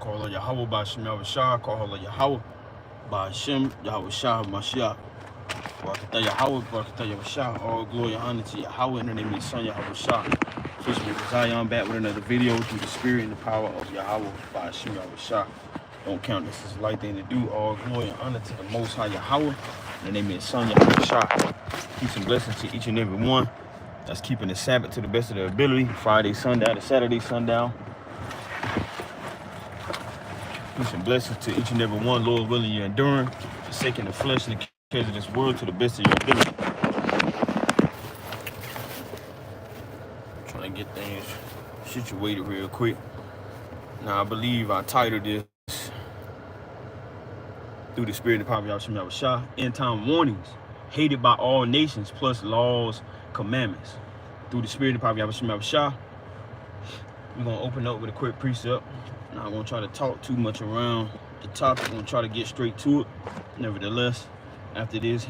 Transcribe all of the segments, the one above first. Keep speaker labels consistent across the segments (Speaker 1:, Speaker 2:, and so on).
Speaker 1: Call her Yahweh by Shem Yahweh Shah. Call her Yahweh by Shem Yahweh Shah Mashiach. Barakatah Yahweh, Barakatah Yahweh Shah. All glory and honor to Yahweh in the name of His Son Yahweh Shah. Officially Zion back with another video through the spirit and the power of Yahweh by Shem Yahweh Shah. Don't count this is the right thing to do. All glory and honor to the Most High Yahweh in the name of His Son Yahweh Shah. Peace and blessings to each and every one that's keeping the Sabbath to the best of their ability. Friday sundown to Saturday sundown. Peace and blessings to each and every one. Lord willing, you're enduring, forsaking the flesh and the cares of this world to the best of your ability. Trying to get things situated real quick. Now I believe I titled this through the spirit and the power of Yahweh Yahweh Shah, end time warnings, hated by all nations, plus laws, commandments. Through the spirit and the power of Yahweh Yahweh Shah, we're gonna open up with a quick precept. Not gonna try to talk too much around the topic. I'm gonna try to get straight to it. Nevertheless, after this,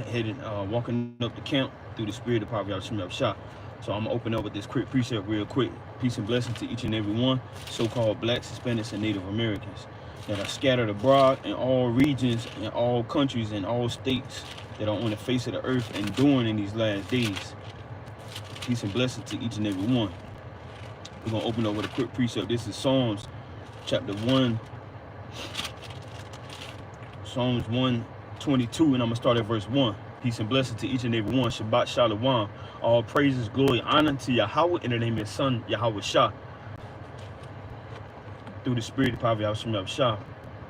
Speaker 1: walking up the camp through the spirit of the power of Yahweh Yahweh Shah. So I'm gonna open up with this quick precept real quick. Peace and blessings to each and every one, so-called blacks, Hispanics, and Native Americans that are scattered abroad in all regions, in all countries, in all states that are on the face of the earth enduring in these last days. Peace and blessings to each and every one. We're gonna open up with a quick precept. This is Psalms chapter 1, Psalms 122, and I'm gonna start at verse 1. Peace and blessings to each and every one. Shabbat Shalom. All praises, glory, honor to Yahweh in the name of His Son, Yahweh Shah. Through the spirit of the power of Yahweh Shah.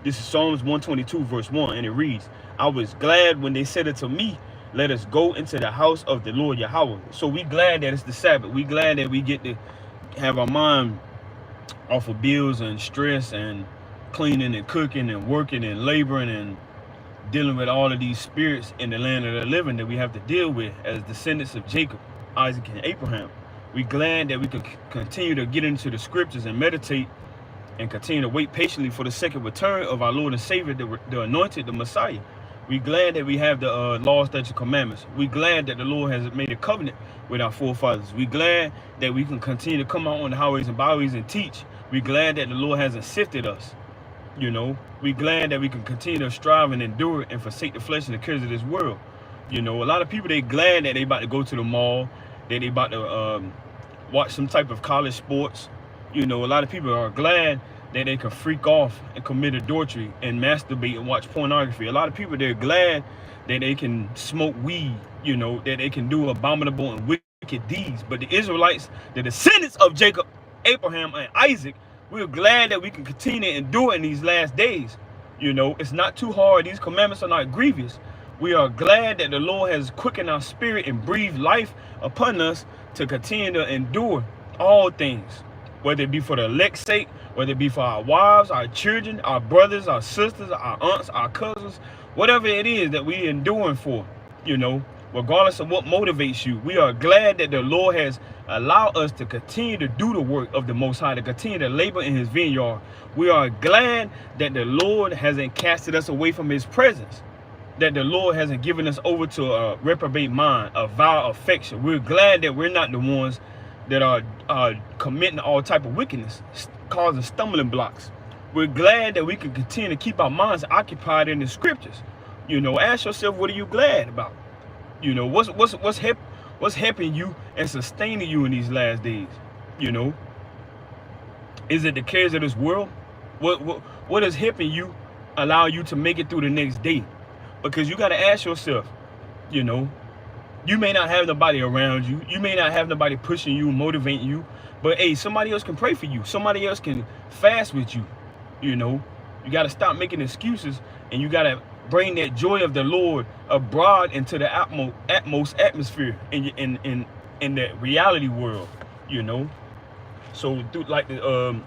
Speaker 1: This is Psalms 122, verse 1, and it reads, I was glad when they said unto me, let us go into the house of the Lord Yahweh. So we glad that it's the Sabbath. We glad that we get to have our mind off of bills and stress and cleaning and cooking and working and laboring and dealing with all of these spirits in the land of the living that we have to deal with as descendants of Jacob, Isaac, and Abraham. We glad that we can continue to get into the scriptures and meditate and continue to wait patiently for the second return of our Lord and Savior, the anointed, the Messiah. We glad that we have the law, statutes, commandments. We glad that the Lord has made a covenant with our forefathers. We glad that we can continue to come out on the highways and byways and teach. We glad that the Lord hasn't sifted us. You know, we glad that we can continue to strive and endure and forsake the flesh and the cares of this world. You know, a lot of people, they glad that they about to go to the mall, that they about to watch some type of college sports. You know, a lot of people are glad that they can freak off and commit adultery and masturbate and watch pornography. A lot of people, they're glad that they can smoke weed, you know, that they can do abominable and wicked deeds. But the Israelites, the descendants of Jacob, Abraham, and Isaac, we're glad that we can continue to endure in these last days. You know, it's not too hard. These commandments are not grievous. We are glad that the Lord has quickened our spirit and breathed life upon us to continue to endure all things, whether it be for the elect's sake, whether it be for our wives, our children, our brothers, our sisters, our aunts, our cousins, whatever it is that we're enduring for, you know, regardless of what motivates you. We are glad that the Lord has allowed us to continue to do the work of the Most High, to continue to labor in His vineyard. We are glad that the Lord hasn't casted us away from His presence, that the Lord hasn't given us over to a reprobate mind, a vile affection. We're glad that we're not the ones that are committing all type of wickedness, causing stumbling blocks. We're glad that we can continue to keep our minds occupied in the scriptures. You know, ask yourself, what are you glad about? You know, what's helping you and sustaining you in these last days? You know, is it the cares of this world? What is helping you, allow you to make it through the next day? Because you got to ask yourself, you know, you may not have nobody around you. You may not have nobody pushing you, motivating you. But, hey, somebody else can pray for you. Somebody else can fast with you. You know, you got to stop making excuses, and you got to bring that joy of the Lord abroad into the utmost atmosphere in the reality world, you know. So, like the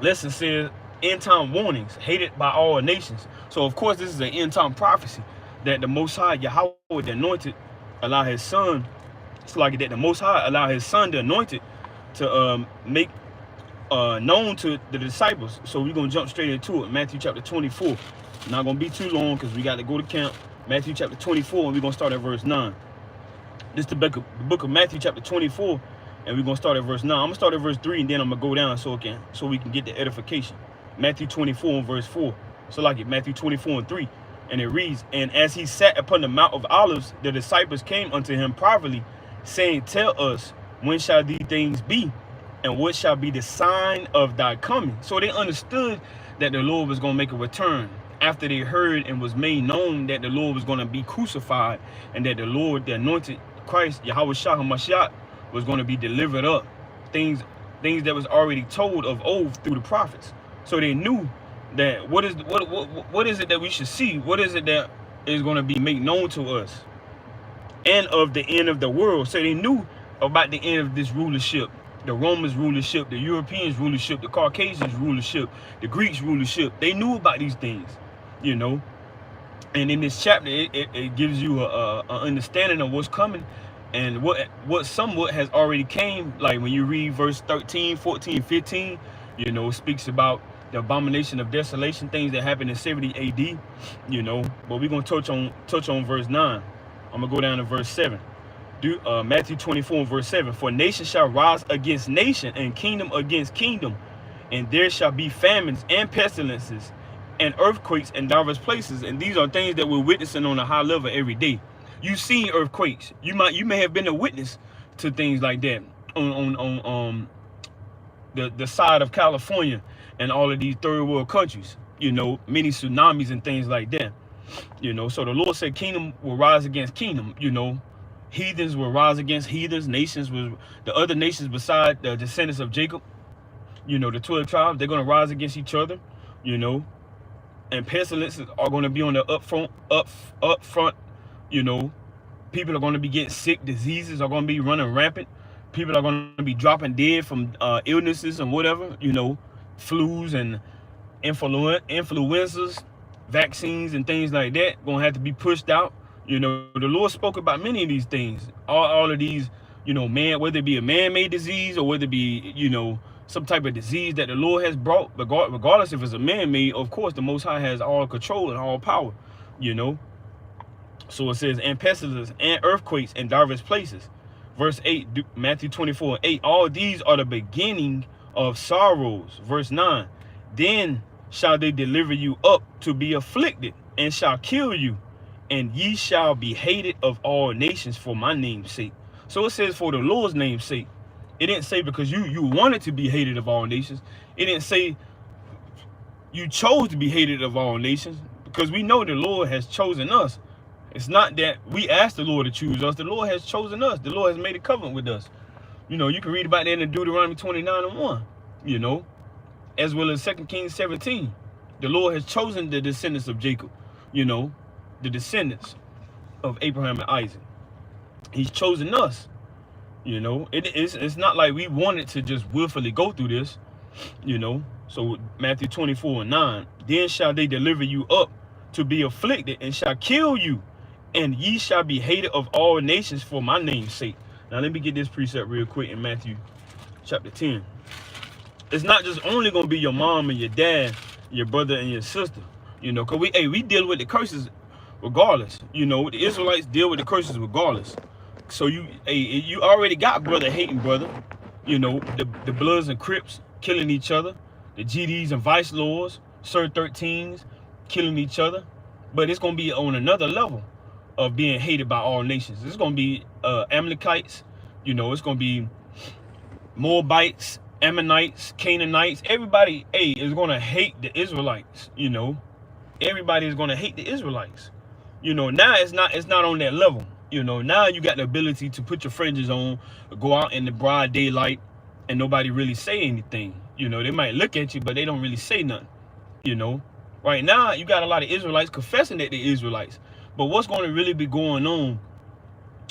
Speaker 1: lesson says, end time warnings, hated by all nations. So, of course, this is an end time prophecy that the Most High, Yahweh, the anointed, allow His Son. It's like that the Most High allow His Son, the anointed, to make known to the disciples. So we're going to jump straight into it. Matthew chapter 24. Not going to be too long because we got to go to camp. Matthew chapter 24, and we're going to start at verse 9. This is the book of Matthew chapter 24, and we're going to start at verse 9. I'm going to start at verse 3, and then I'm going to go down so we can get the edification. Matthew 24 and verse 4. So like it, Matthew 24 and 3. And it reads, and as he sat upon the Mount of Olives, the disciples came unto him privately, saying, tell us, when shall these things be? And what shall be the sign of thy coming? So they understood that the Lord was going to make a return after they heard and was made known that the Lord was going to be crucified and that the Lord, the anointed Christ, Yahweh Shah HaMashiach, was going to be delivered up. Things that was already told of old through the prophets. So they knew that what is it that we should see? What is it that is going to be made known to us? And of the end of the world. So they knew about the end of this rulership. The Romans rulership, the Europeans rulership, the Caucasians rulership, the Greeks rulership. They knew about these things, you know. And in this chapter, it gives you a understanding of what's coming and what somewhat has already came. Like when you read verse 13, 14, 15, you know, it speaks about the abomination of desolation, things that happened in 70 AD, you know. But we're going to touch on verse 9. I'm going to go down to verse 7. Matthew 24 and verse 7. For nation shall rise against nation, and kingdom against kingdom, and there shall be famines and pestilences and earthquakes in diverse places. And these are things that we're witnessing on a high level every day. You've seen earthquakes. You may have been a witness to things like that on the side of California and all of these third world countries, you know, many tsunamis and things like that, you know. So the Lord said kingdom will rise against kingdom, you know. Heathens will rise against heathens. Nations will, the other nations beside the descendants of Jacob, you know, the 12 tribes, they're going to rise against each other, you know. And pestilences are going to be on the up front, you know. People are going to be getting sick. Diseases are going to be running rampant. People are going to be dropping dead from illnesses and whatever, you know, flus and influenzas, vaccines and things like that going to have to be pushed out. You know, the Lord spoke about many of these things, all of these, you know, whether it be a man-made disease or whether it be, you know, some type of disease that the Lord has brought, regardless if it's a man-made, of course, the Most High has all control and all power, you know. So it says, and pestilence and earthquakes in diverse places. Verse 8, Matthew 24, 8, all these are the beginning of sorrows. Verse 9, then shall they deliver you up to be afflicted, and shall kill you, and ye shall be hated of all nations for my name's sake. So it says for the Lord's name's sake. It didn't say because you wanted to be hated of all nations. It didn't say you chose to be hated of all nations, because we know the Lord has chosen us. It's not that we asked the Lord to choose us. The Lord has chosen us. The Lord has made a covenant with us. You know, you can read about that in Deuteronomy 29 and 1, you know, as well as 2 Kings 17. The Lord has chosen the descendants of Jacob, you know, the descendants of Abraham and Isaac. He's chosen us, you know. It's not like we wanted to just willfully go through this, you know. So Matthew 24 and 9, then shall they deliver you up to be afflicted, and shall kill you, and ye shall be hated of all nations for my name's sake. Now let me get this precept real quick in Matthew chapter 10. It's not just only going to be your mom and your dad, your brother and your sister, you know, because we deal with the curses regardless. You know, the Israelites deal with the curses regardless. So you already got brother hating brother, you know, the Bloods and Crips killing each other, the GDs and Vice Lords, Sir 13s killing each other. But it's going to be on another level of being hated by all nations. It's going to be Amalekites, you know, it's going to be Moabites, Ammonites, Canaanites. Everybody, is going to hate the Israelites, you know. Everybody is going to hate the Israelites. You know, now it's not on that level. You know, now you got the ability to put your fringes on, go out in the broad daylight, and nobody really say anything. You know, they might look at you, but they don't really say nothing. You know, right now you got a lot of Israelites confessing that they're Israelites. But what's going to really be going on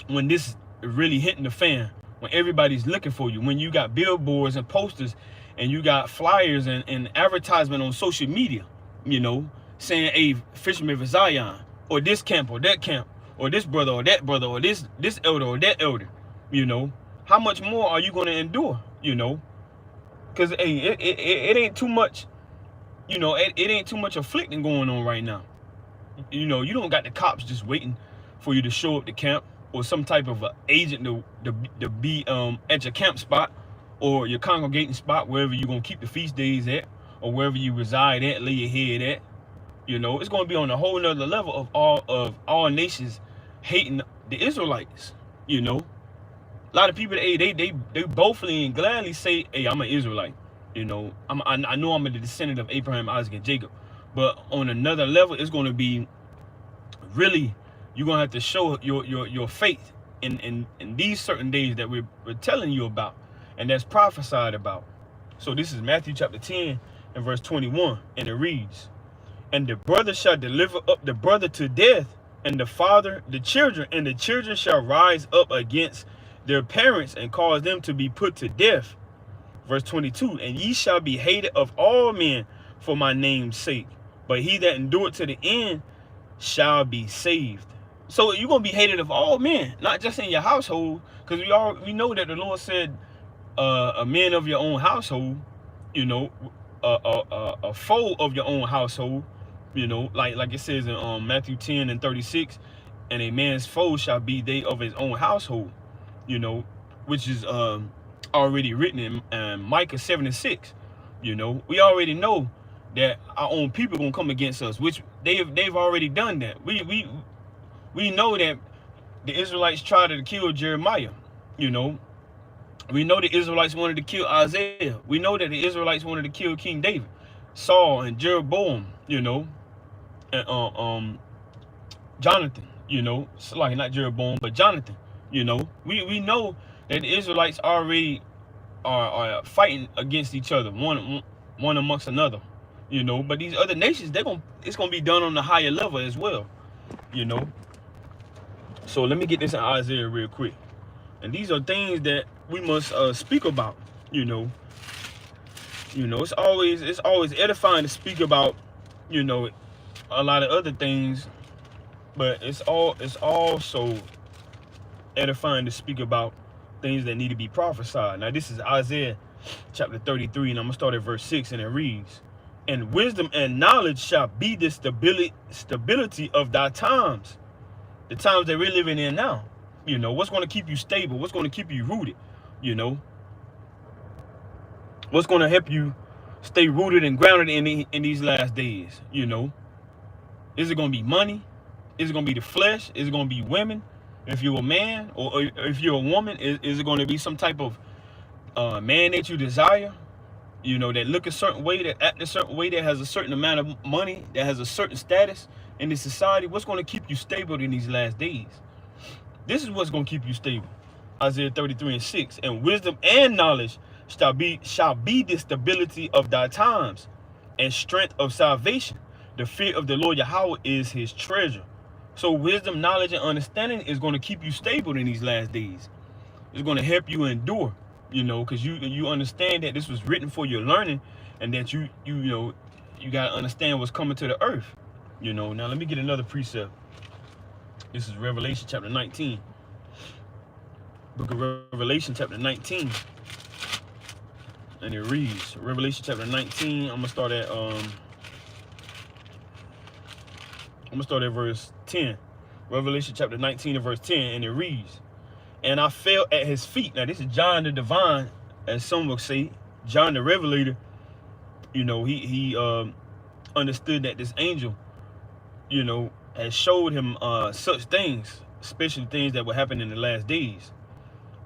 Speaker 1: when this is really hitting the fan? When everybody's looking for you, when you got billboards and posters, and you got flyers and advertisement on social media, you know, saying, hey, Fisherman of Zion, or this camp or that camp, or this brother or that brother, or this elder or that elder, you know, how much more are you going to endure, you know? Because, hey, it ain't too much, you know, it ain't too much afflicting going on right now. You know, you don't got the cops just waiting for you to show up to camp, or some type of agent to be at your camp spot or your congregating spot, wherever you're going to keep the feast days at, or wherever you reside at, lay your head at. You know, it's going to be on a whole nother level of all nations hating the Israelites. You know, a lot of people, they boldly and gladly say, hey, I'm an Israelite. You know, I know I'm a descendant of Abraham, Isaac, and Jacob. But on another level, it's going to be really, you're going to have to show your faith in these certain days that we're telling you about, and that's prophesied about. So this is Matthew chapter 10 and verse 21, and it reads, and the brother shall deliver up the brother to death, and the father the children, and the children shall rise up against their parents and cause them to be put to death. Verse 22, and ye shall be hated of all men for my name's sake, but he that endureth to the end shall be saved. So you're going to be hated of all men, not just in your household, because we know that the Lord said a man of your own household, you know, a foe of your own household, you know, like it says in Matthew 10 and 36, and a man's foe shall be they of his own household, you know, which is already written in Micah 7 and 6. You know, we already know that our own people are gonna come against us, which they've already done that. We know that the Israelites tried to kill Jeremiah. You know, we know the Israelites wanted to kill Isaiah. We know that the Israelites wanted to kill King David, Saul, and Jeroboam. You know, and Jonathan. You know, like not Jeroboam, but Jonathan. You know, we know that the Israelites already are fighting against each other, one amongst another. You know, but these other nations, it's gonna be done on a higher level as well. You know. So let me get this in Isaiah real quick. And these are things that we must speak about. You know, it's always edifying to speak about, you know, a lot of other things, but it's also edifying to speak about things that need to be prophesied. Now this is Isaiah chapter 33, and I'm gonna start at verse 6, and it reads, and wisdom and knowledge shall be the stability of thy times, the times that we're living in now. You know, what's going to keep you stable? What's going to keep you rooted? You know, what's going to help you stay rooted and grounded in these last days? You know, is it going to be money? Is it going to be the flesh? Is it going to be women? If you're a man, or if you're a woman, is it going to be some type of man that you desire? You know, that look a certain way, that act a certain way, that has a certain amount of money, that has a certain status in this society? What's going to keep you stable in these last days? This is what's going to keep you stable. Isaiah 33 and 6. And wisdom and knowledge shall be the stability of thy times, and strength of salvation. The fear of the Lord Yahweh is his treasure. So wisdom, knowledge, and understanding is going to keep you stable in these last days. It's going to help you endure, you know, because you understand that this was written for your learning, and that you know, you got to understand what's coming to the earth. You know, now let me get another precept. This is Revelation chapter 19. Book of Revelation chapter 19. And it reads, Revelation chapter 19, I'm gonna start at verse 10. Revelation chapter 19 and verse 10, and it reads, and I fell at his feet. Now this is John the Divine, as some will say, John the Revelator. You know, he understood that this angel, you know, has showed him such things, especially things that will happen in the last days.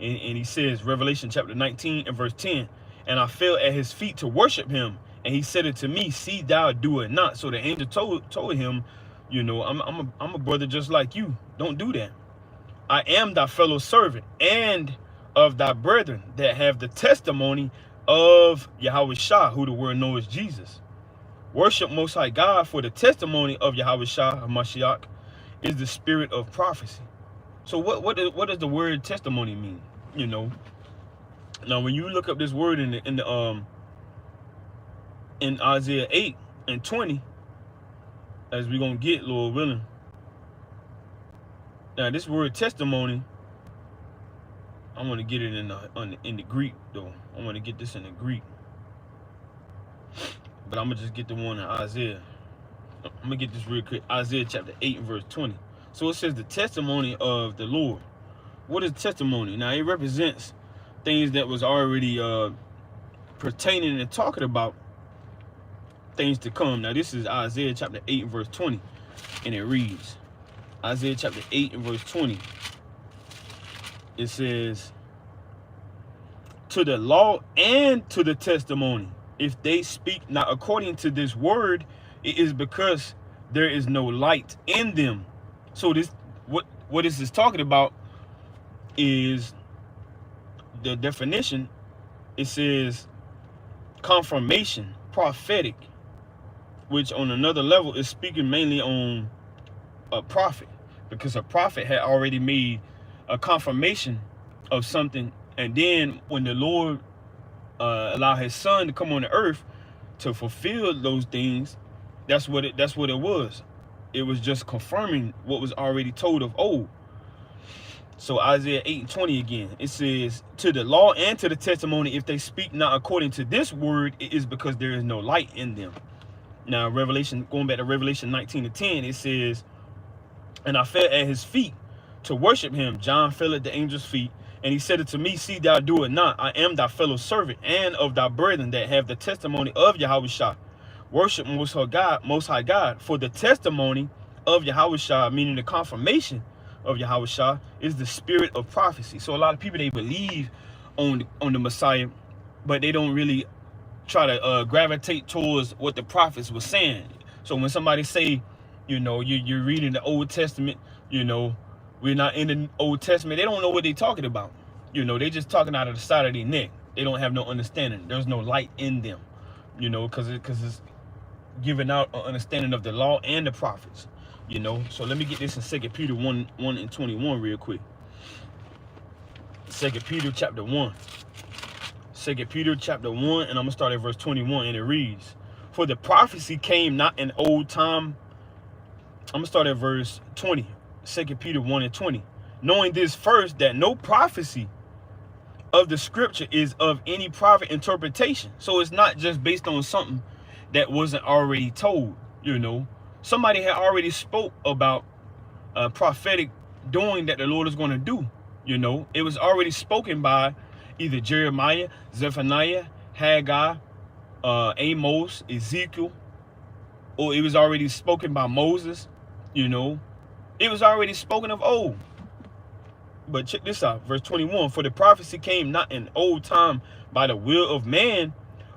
Speaker 1: And he says, Revelation chapter 19 and verse 10, and I fell at his feet to worship him, and he said it to me, see thou do it not. So the angel told him, you know, I'm a brother just like you. Don't do that. I am thy fellow servant and of thy brethren that have the testimony of Yahweh Shah, who the word knows Jesus. Worship Most High God, for the testimony of Yahweh Shah HaMashiach is the spirit of prophecy. So what does the word testimony mean? You know, now when you look up this word in Isaiah 8 and 20, as we're gonna get, Lord willing. Now this word testimony, I'm gonna get it in the Greek though. I'm gonna get this in the Greek. But I'm gonna just get the one in Isaiah. I'm gonna get this real quick. Isaiah chapter 8 and verse 20. So it says the testimony of the Lord. What is testimony? Now it represents things that was already pertaining and talking about things to come. Now this is Isaiah chapter 8 and verse 20, and it reads, Isaiah chapter 8 and verse 20, it says, to the law and to the testimony, if they speak not according to this word, it is because there is no light in them. So this, what this is talking about is the definition. It says confirmation, prophetic, which on another level is speaking mainly on a prophet, because a prophet had already made a confirmation of something, and then when the Lord allowed his son to come on the earth to fulfill those things, that's what it was. It was just confirming what was already told of old. So Isaiah 8 and 20 again, it says, to the law and to the testimony, if they speak not according to this word, it is because there is no light in them. Now Revelation, going back to Revelation 19 and 10, it says, and I fell at his feet to worship him. John fell at the angel's feet, and he said unto me, see thou do it not. I am thy fellow servant and of thy brethren that have the testimony of Yahushua. Worship most high God, for the testimony of Yahushua, meaning the confirmation of Yahushua, is the spirit of prophecy. So a lot of people, they believe on the Messiah, but they don't really try to gravitate towards what the prophets were saying. So when somebody say, you know, you're reading the Old Testament, you know, we're not in the Old Testament, they don't know what they're talking about. You know, they just talking out of the side of their neck. They don't have no understanding. There's no light in them, you know, because it's giving out an understanding of the law and the prophets, you know. So let me get this in 2 Peter 1 and 21 real quick. 2 Peter chapter 1. 2 Peter chapter 1, and I'm going to start at verse 21, and it reads, for the prophecy came not in old time. I'm going to start at verse 20. 2 Peter 1 and 20. Knowing this first, that no prophecy of the scripture is of any private interpretation. So it's not just based on something that wasn't already told, you know. Somebody had already spoke about a prophetic doing that the Lord is going to do, you know. It was already spoken by either Jeremiah, Zephaniah, Haggai, Amos, Ezekiel, or it was already spoken by Moses, you know. It was already spoken of old. But check this out, verse 21, for the prophecy came not in old time by the will of man,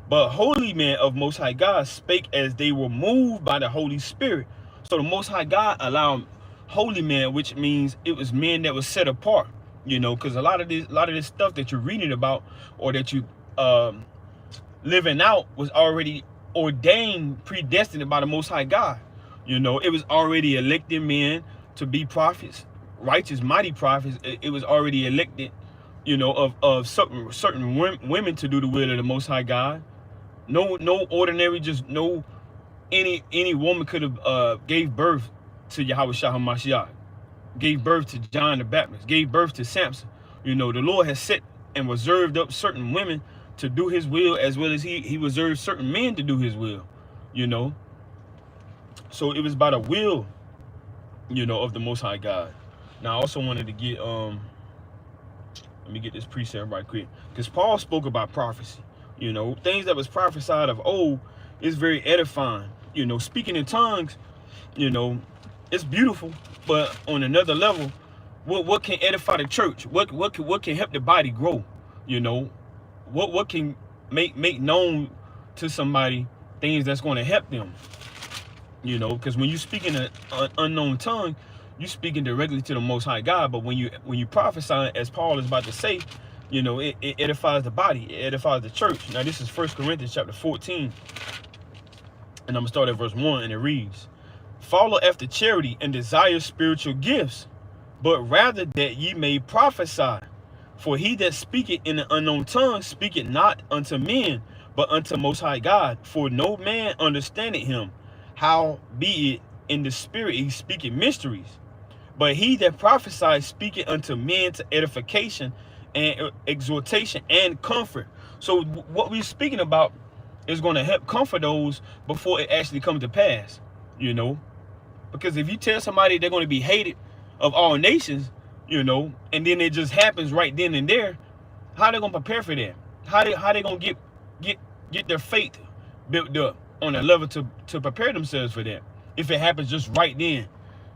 Speaker 1: but holy men of Most High God spake as they were moved by the Holy Spirit. So the Most High God allowed holy men, which means it was men that was set apart, you know, because a lot of this stuff that you're reading about or that you living out was already ordained, predestined by the Most High God. You know, it was already elected men to be prophets, righteous, mighty prophets. It was already elected, you know, of certain women to do the will of the Most High God. No ordinary, just no any woman could have gave birth to Yahushua HaMashiach, gave birth to John the Baptist, gave birth to Samson. You know, the Lord has set and reserved up certain women to do his will, as well as he reserved certain men to do his will, you know. So it was by the will, you know, of the Most High God. Now I also wanted to get let me get this precept right quick, because Paul spoke about prophecy. You know, things that was prophesied of old is very edifying. You know, speaking in tongues, you know, it's beautiful, but on another level, what can edify the church? What can help the body grow? You know, what can make known to somebody things that's going to help them? You know, because when you speak in an unknown tongue, you speaking directly to the Most High God. But when you prophesy, as Paul is about to say, you know, it edifies the body, it edifies the church. Now this is 1 Corinthians chapter 14, and I'm gonna start at verse 1, and it reads, follow after charity and desire spiritual gifts, but rather that ye may prophesy. For he that speaketh in an unknown tongue speaketh not unto men, but unto Most High God. For no man understandeth him, how be it in the spirit he speaketh mysteries. But he that prophesies speaketh unto men to edification and exhortation and comfort. So what we're speaking about is going to help comfort those before it actually comes to pass, you know. Because if you tell somebody they're going to be hated of all nations, you know, and then it just happens right then and there, how they going to prepare for that? How they going to get their faith built up? on a level to prepare themselves for that. If it happens just right then,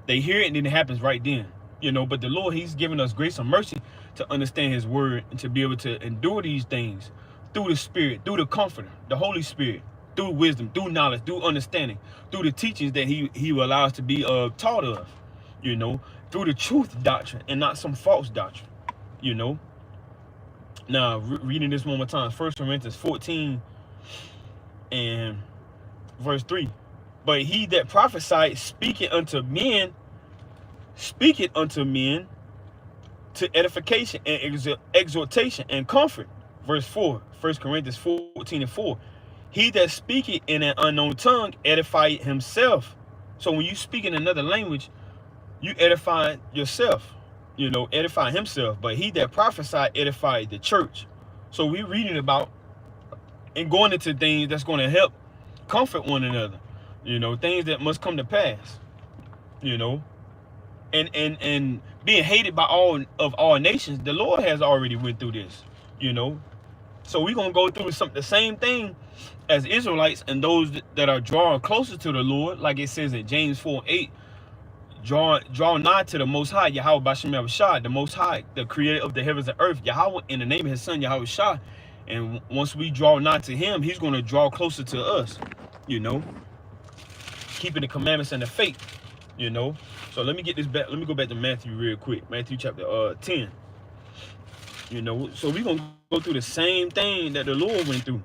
Speaker 1: they hear it and then it happens right then. But the Lord, he's given us grace and mercy to understand his word and to be able to endure these things through the Spirit, through the Comforter, the Holy Spirit, through wisdom, through knowledge, through understanding, through the teachings that he will allow us to be taught of, through the truth doctrine and not some false doctrine. Now, reading this one more time, 1 Corinthians 14 and verse 3. But he that prophesied speaketh unto men to edification and exhortation and comfort. Verse 4, 1 Corinthians 14 and 4. He that speaketh in an unknown tongue edifieth himself. So when you speak in another language, you edify yourself, edify himself. But he that prophesied edified the church. So we're reading about and going into things that's going to help comfort one another, things that must come to pass, and being hated by all nations. The Lord has already went through this, so we're going to go through the same thing as Israelites and those that are drawing closer to the Lord, like it says in James 4:8, draw nigh to the Most High, Yahweh B'Shem Yahushua, the Most High, the creator of the heavens and earth, Yahweh, in the name of his son, Yahushua. And once we draw nigh to him, he's going to draw closer to us, keeping the commandments and the faith, So let me get this back. Let me go back to Matthew real quick. Matthew chapter 10. So we're going to go through the same thing that the Lord went through.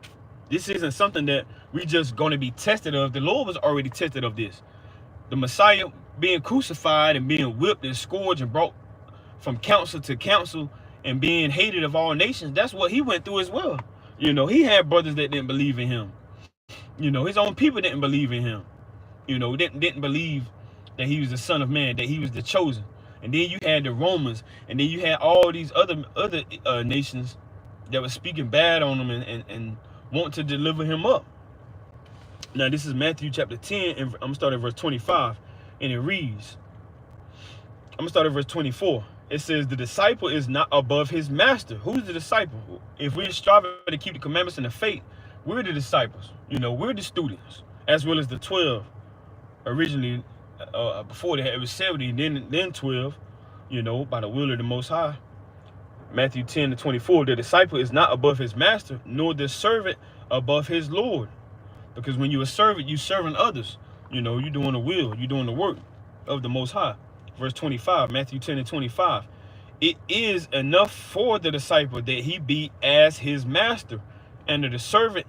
Speaker 1: This isn't something that we just going to be tested of. The Lord was already tested of this. The Messiah being crucified and being whipped and scourged and brought from council to council and being hated of all nations, that's what he went through as well. He had brothers that didn't believe in him. His own people didn't believe in him. Didn't believe that he was the Son of Man, that he was the chosen. And then you had the Romans, and then you had all these other nations that were speaking bad on him and want to deliver him up. Now this is Matthew chapter 10, and I'm gonna start at verse 25, and it reads, I'm gonna start at verse 24. It says, the disciple is not above his master. Who's the disciple? If we're striving to keep the commandments and the faith, we're the disciples. We're the students, as well as the 12. Originally, before that, it was 70, then 12, by the will of the Most High. Matthew 10 to 24, the disciple is not above his master, nor the servant above his Lord. Because when you're a servant, you're serving others. You're doing the will, you're doing the work of the Most High. Verse 25, Matthew 10 and 25. It is enough for the disciple that he be as his master, and the servant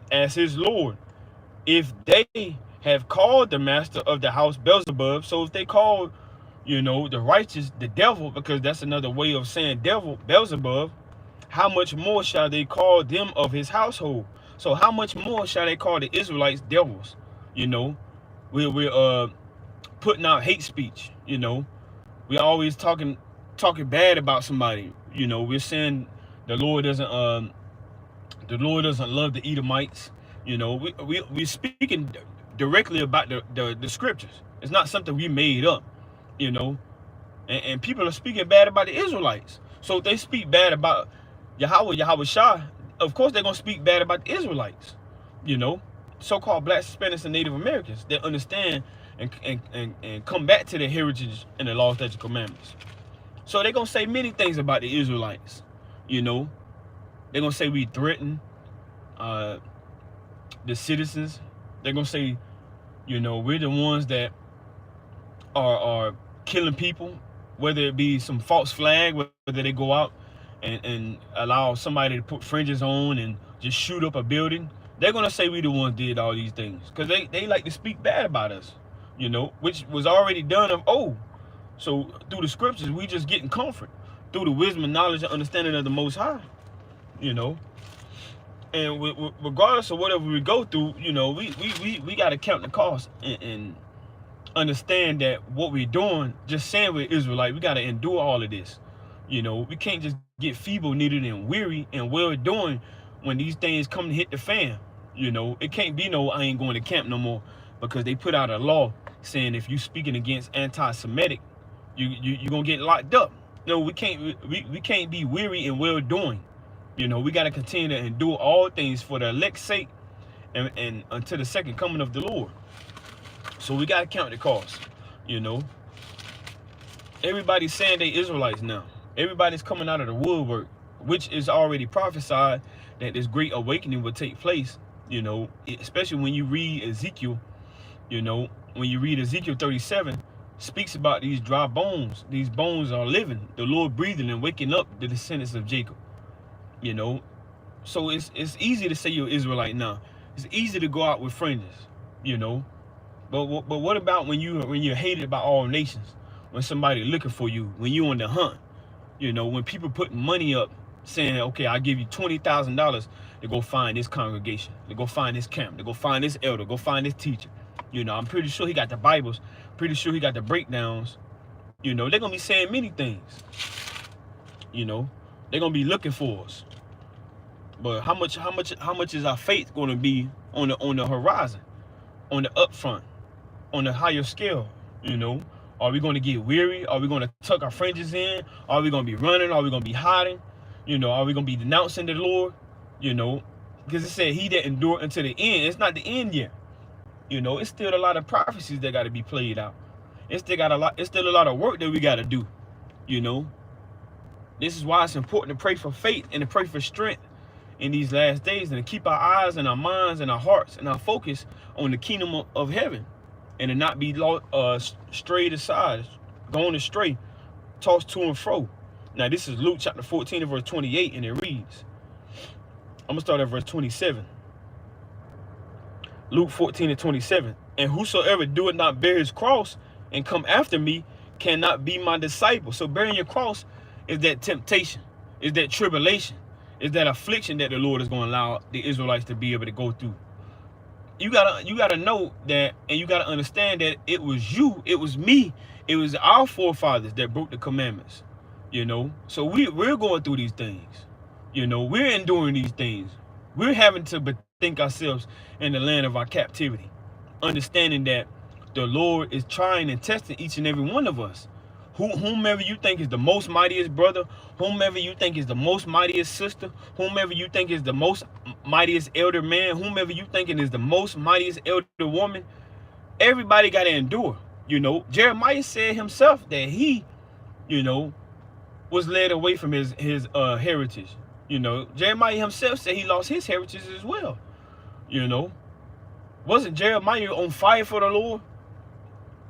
Speaker 1: as his Lord. If they have called the master of the house Beelzebub, so if they call, the righteous the devil, because that's another way of saying devil, Beelzebub, how much more shall they call them of his household? So how much more shall they call the Israelites devils? We're putting out hate speech. We're always talking bad about somebody. We're saying the Lord doesn't love the Edomites. We're speaking directly about the scriptures. It's not something we made up. And people are speaking bad about the Israelites. So if they speak bad about Yahweh Shah, of course they're gonna speak bad about the Israelites. So-called Black, Hispanics, and Native Americans that understand and come back to their heritage and the laws, statutes, commandments. So they're gonna say many things about the Israelites. They're gonna say we threaten the citizens. They're gonna say, we're the ones that are killing people, whether it be some false flag, whether they go out and allow somebody to put fringes on and just shoot up a building. They're gonna say we the ones did all these things because they like to speak bad about us, which was already done of old. So through the scriptures, we just getting comfort through the wisdom and knowledge and understanding of the Most High, and regardless of whatever we go through, we got to count the cost and understand that what we're doing, just saying we're Israelite, we got to endure all of this. We can't just get feeble-kneaded and weary and well-doing when these things come to hit the fan. It can't be no, I ain't going to camp no more, because they put out a law saying if you speaking against anti-Semitic, you're going to get locked up. We can't be weary and well-doing. We got to continue to endure all things for the elect's sake and until the second coming of the Lord. So we gotta count the cost. You know, everybody's saying they Israelites now. Everybody's coming out of the woodwork, which is already prophesied that this great awakening will take place. You know, especially when you read Ezekiel. You know, when you read Ezekiel 37, speaks about these dry bones. These bones are living. The Lord breathing and waking up the descendants of Jacob. You know, so it's easy to say you're Israelite now. It's easy to go out with friends. You know, but what about when you're hated by all nations? When somebody looking for you, when you on the hunt, you know, when people putting money up, saying, okay, I'll give you $20,000 to go find this congregation, to go find this camp, to go find this elder, go find this teacher. You know, I'm pretty sure he got the Bibles, pretty sure he got the breakdowns. You know, they're gonna be saying many things. You know, they're gonna be looking for us. But how much is our faith gonna be on the horizon, on the upfront, on the higher scale? You know, are we gonna get weary? Are we gonna tuck our fringes in? Are we gonna be running? Are we gonna be hiding? You know, are we gonna be denouncing the Lord? You know, because it said he that endured until the end. It's not the end yet. You know, it's still a lot of prophecies that got to be played out. It's still a lot of work that we got to do. You know, this is why it's important to pray for faith and to pray for strength in these last days, and to keep our eyes and our minds and our hearts and our focus on the kingdom of heaven, and to not be strayed aside, going astray, tossed to and fro. Now, this is Luke chapter 14 and verse 28, and it reads, I'm going to start at verse 27. Luke 14 and 27. And whosoever doeth not bear his cross and come after me cannot be my disciple. So bearing your cross is that temptation, is that tribulation, is that affliction that the Lord is going to allow the Israelites to be able to go through. You gotta know that, and you gotta understand that it was you, it was me, it was our forefathers that broke the commandments. You know, so we're going through these things. You know, we're enduring these things. We're having to bethink ourselves in the land of our captivity, understanding that the Lord is trying and testing each and every one of us. Whomever you think is the most mightiest brother, whomever you think is the most mightiest sister, whomever you think is the most mightiest elder man, whomever you thinking is the most mightiest elder woman, everybody got to endure. You know, Jeremiah said himself that he, you know, was led away from his heritage. You know, Jeremiah himself said he lost his heritage as well. You know, wasn't Jeremiah on fire for the Lord?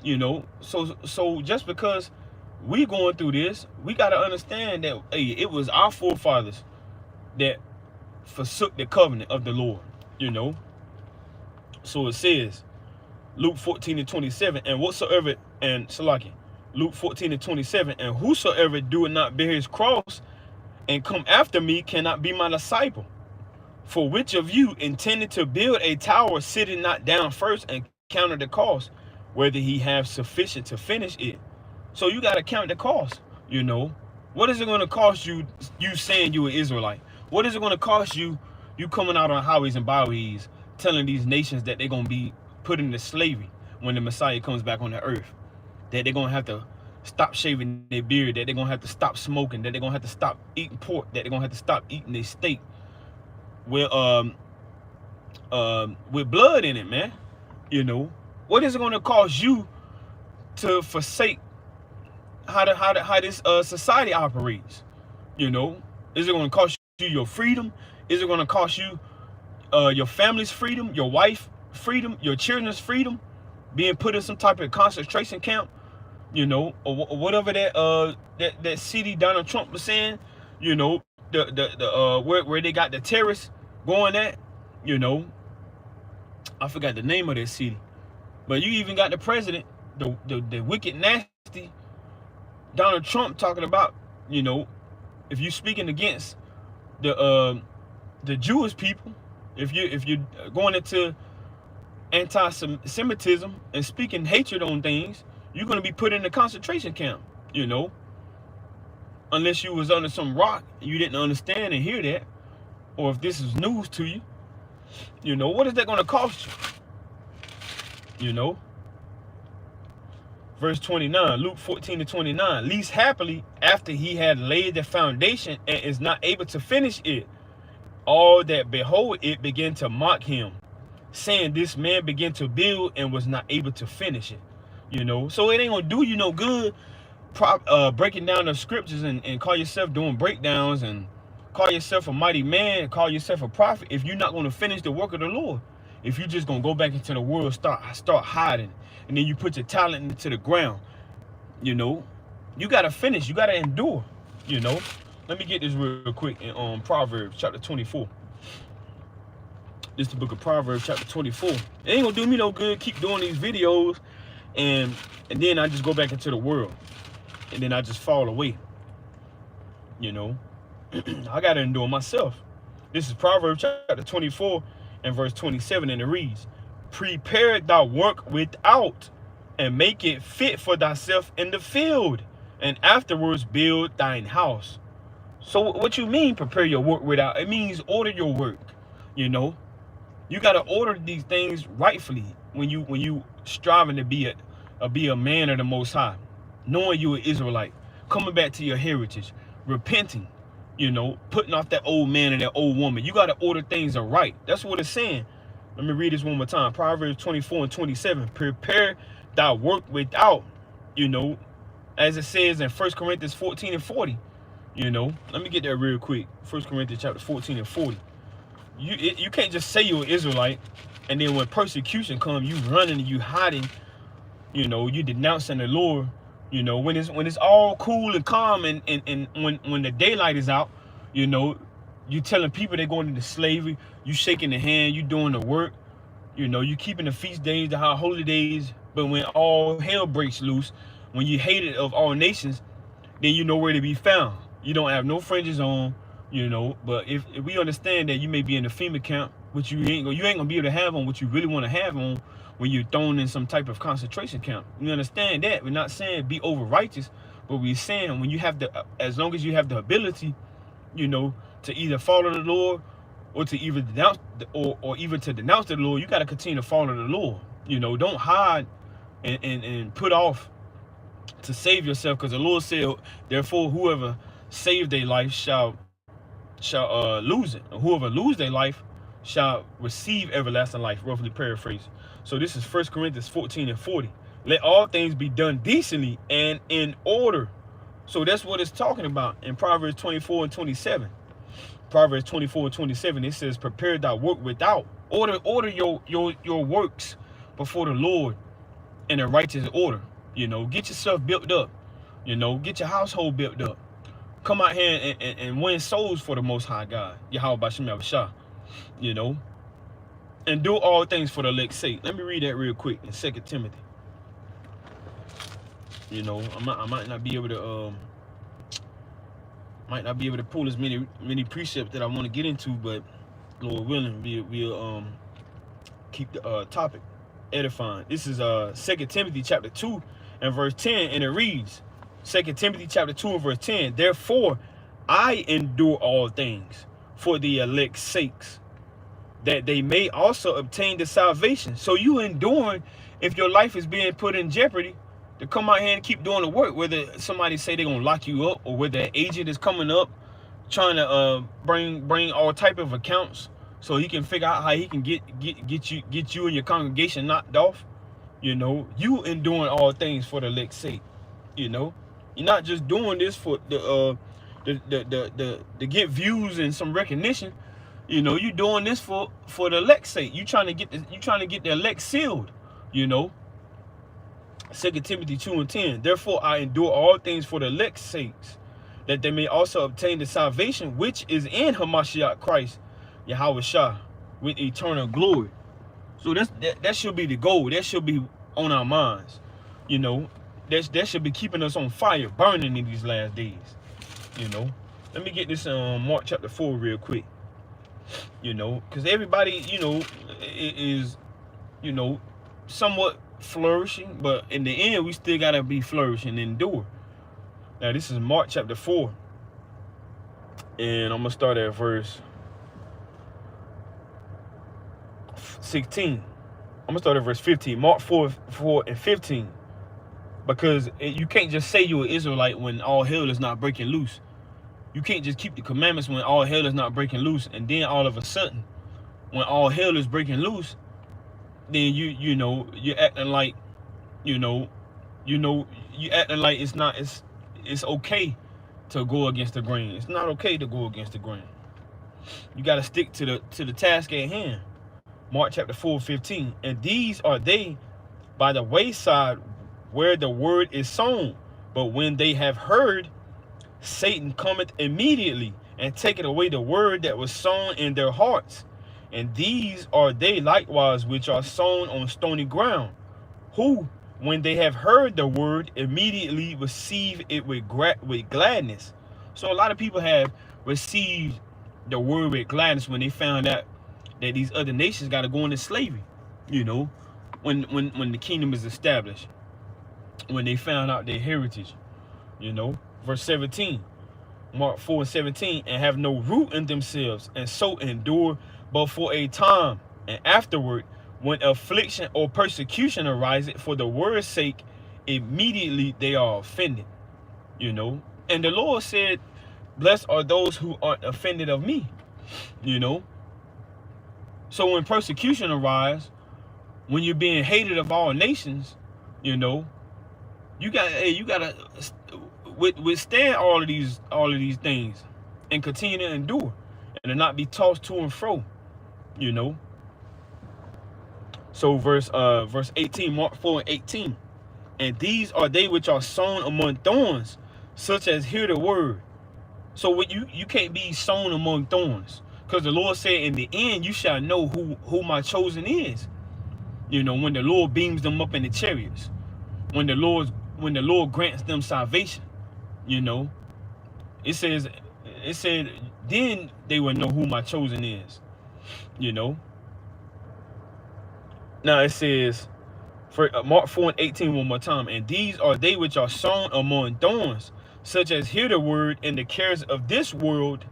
Speaker 1: You know, so just because we going through this, we got to understand that, hey, it was our forefathers that forsook the covenant of the Lord. You know, so it says, Luke 14 and 27, and whatsoever, and Salaki, Luke 14 and 27, and whosoever doeth not bear his cross and come after me cannot be my disciple. For which of you intended to build a tower, sitting not down first and counted the cost, whether he have sufficient to finish it? So you got to count the cost. You know, what is it going to cost you saying you an Israelite? What is it going to cost you coming out on highways and byways telling these nations that they're going to be put into slavery when the Messiah comes back on the earth? That they're going to have to stop shaving their beard, that they're going to have to stop smoking, that they're going to have to stop eating pork, that they're going to have to stop eating their steak with blood in it, man. You know, what is it going to cost you to forsake how this society operates? You know, is it going to cost you your freedom? Is it going to cost you your family's freedom, your wife's freedom, your children's freedom, being put in some type of concentration camp? You know, or whatever that city Donald Trump was saying. You know, where they got the terrorists going at. You know, I forgot the name of that city, but you even got the president, the wicked, nasty Donald Trump, talking about, you know, if you speaking against the Jewish people, if you're going into anti-Semitism and speaking hatred on things, you're going to be put in a concentration camp. You know, unless you was under some rock, you didn't understand and hear that, or if this is news to you. You know, what is that going to cost you? You know, verse 29, Luke 14 to 29, least happily after he had laid the foundation and is not able to finish it, all that behold it begin to mock him, saying this man began to build and was not able to finish it. You know, so it ain't gonna do you no good breaking down the scriptures and call yourself doing breakdowns and call yourself a mighty man, call yourself a prophet, if you're not going to finish the work of the Lord. If you're just going to go back into the world, start hiding, and then you put your talent into the ground, you know, you got to finish. You got to endure, you know. Let me get this real quick in Proverbs chapter 24. This is the book of Proverbs chapter 24. It ain't going to do me no good keep doing these videos, and then I just go back into the world, and then I just fall away, you know. I got to endure myself. This is Proverbs chapter 24 and verse 27, and it reads, prepare thy work without, and make it fit for thyself in the field, and afterwards build thine house. So what you mean prepare your work without? It means order your work, you know. You got to order these things rightfully when you striving to be a man of the Most High, knowing you an Israelite, coming back to your heritage, repenting, you know, putting off that old man and that old woman. You got to order things right. That's what it's saying. Let me read this one more time. Proverbs 24 and 27. Prepare thy work without, you know, as it says in 1 Corinthians 14 and 40. You know, let me get that real quick. 1 Corinthians chapter 14 and 40. You can't just say you're an Israelite, and then when persecution comes, you running and you hiding, you know, you denouncing the Lord. You know, when it's all cool and calm, and when the daylight is out, you know, you telling people they're going into slavery, you shaking the hand, you doing the work, you know, you keeping the feast days, the high holy days. But when all hell breaks loose, when you hated of all nations, then you know where to be found. You don't have no fringes on, you know. But if we understand that you may be in the FEMA camp, which you ain't gonna be able to have on what you really want to have on when you're thrown in some type of concentration camp. We understand that. We're not saying be over righteous, but we're saying when you have as long as you have the ability, you know, to either follow the Lord or to either denounce or even to denounce the Lord, you got to continue to follow the Lord. You know, don't hide and put off to save yourself, because the Lord said, therefore whoever save their life shall lose it, and whoever lose their life shall receive everlasting life, roughly paraphrase. So this is 1 Corinthians 14 and 40. Let all things be done decently and in order. So that's what it's talking about in Proverbs 24 and 27. Proverbs 24 and 27, it says, prepare thy work without. Order your works before the Lord in a righteous order. You know, get yourself built up. You know, get your household built up. Come out here and win souls for the Most High God, Yahweh Bashem Yahushua. You know, and do all things for the elect's sake. Let me read that real quick in 2 Timothy. You know, I might not be able to pull as many precepts that I want to get into, but Lord willing, we'll keep the topic edifying. This is 2 Timothy chapter 2 and verse 10, and it reads, 2 Timothy chapter 2 and verse 10, therefore I endure all things for the elect's sakes, that they may also obtain the salvation. So you enduring if your life is being put in jeopardy to come out here and keep doing the work, whether somebody say they're gonna lock you up, or whether an agent is coming up trying to bring all type of accounts so he can figure out how he can get you and your congregation knocked off. You know, you enduring all things for the elect's sake. You know, you're not just doing this for the get views and some recognition. You know, you doing this for the elect's sake. You trying to get the elect sealed. You know, 2 Timothy 2 and 10. Therefore I endure all things for the elect's sakes, that they may also obtain the salvation which is in Hamashiach Christ, Yahweh Shah, with eternal glory. So that should be the goal. That should be on our minds. You know, that should be keeping us on fire, burning in these last days. You know, let me get this Mark chapter 4 real quick. You know, because everybody, you know, is, you know, somewhat flourishing, but in the end, we still gotta be flourishing and endure. Now, this is Mark chapter 4, and I'm gonna start at verse 16. I'm gonna start at verse 15. Mark 4 and 15, because you can't just say you're an Israelite when all hell is not breaking loose. You can't just keep the commandments when all hell is not breaking loose, and then all of a sudden, when all hell is breaking loose, then you know you're acting like you know you acting like it's okay to go against the grain. It's not okay to go against the grain. You got to stick to the task at hand. Mark chapter 4:15. And these are they by the wayside where the word is sown. But when they have heard, Satan cometh immediately and taketh away the word that was sown in their hearts. And these are they likewise which are sown on stony ground, who, when they have heard the word, immediately receive it with gladness. So a lot of people have received the word with gladness when they found out that these other nations got to go into slavery. You know, when the kingdom is established, when they found out their heritage. You know, verse 17, Mark 4:17, and have no root in themselves, and so endure but for a time, and afterward, when affliction or persecution arises for the word's sake, immediately they are offended. You know, and the Lord said, blessed are those who aren't offended of me. You know, so when persecution arises, when you're being hated of all nations, you know, you gotta withstand all of these things and continue to endure and to not be tossed to and fro. You know. So verse 18, Mark 4:18. And these are they which are sown among thorns, such as hear the word. So what you can't be sown among thorns, because the Lord said in the end you shall know who my chosen is. You know, when the Lord beams them up in the chariots, when the Lord grants them salvation, you know, it said then they will know who my chosen is. You know. Now it says, for Mark 4:18 one more time. And these are they which are sown among thorns, such as hear the word, and the cares of this world,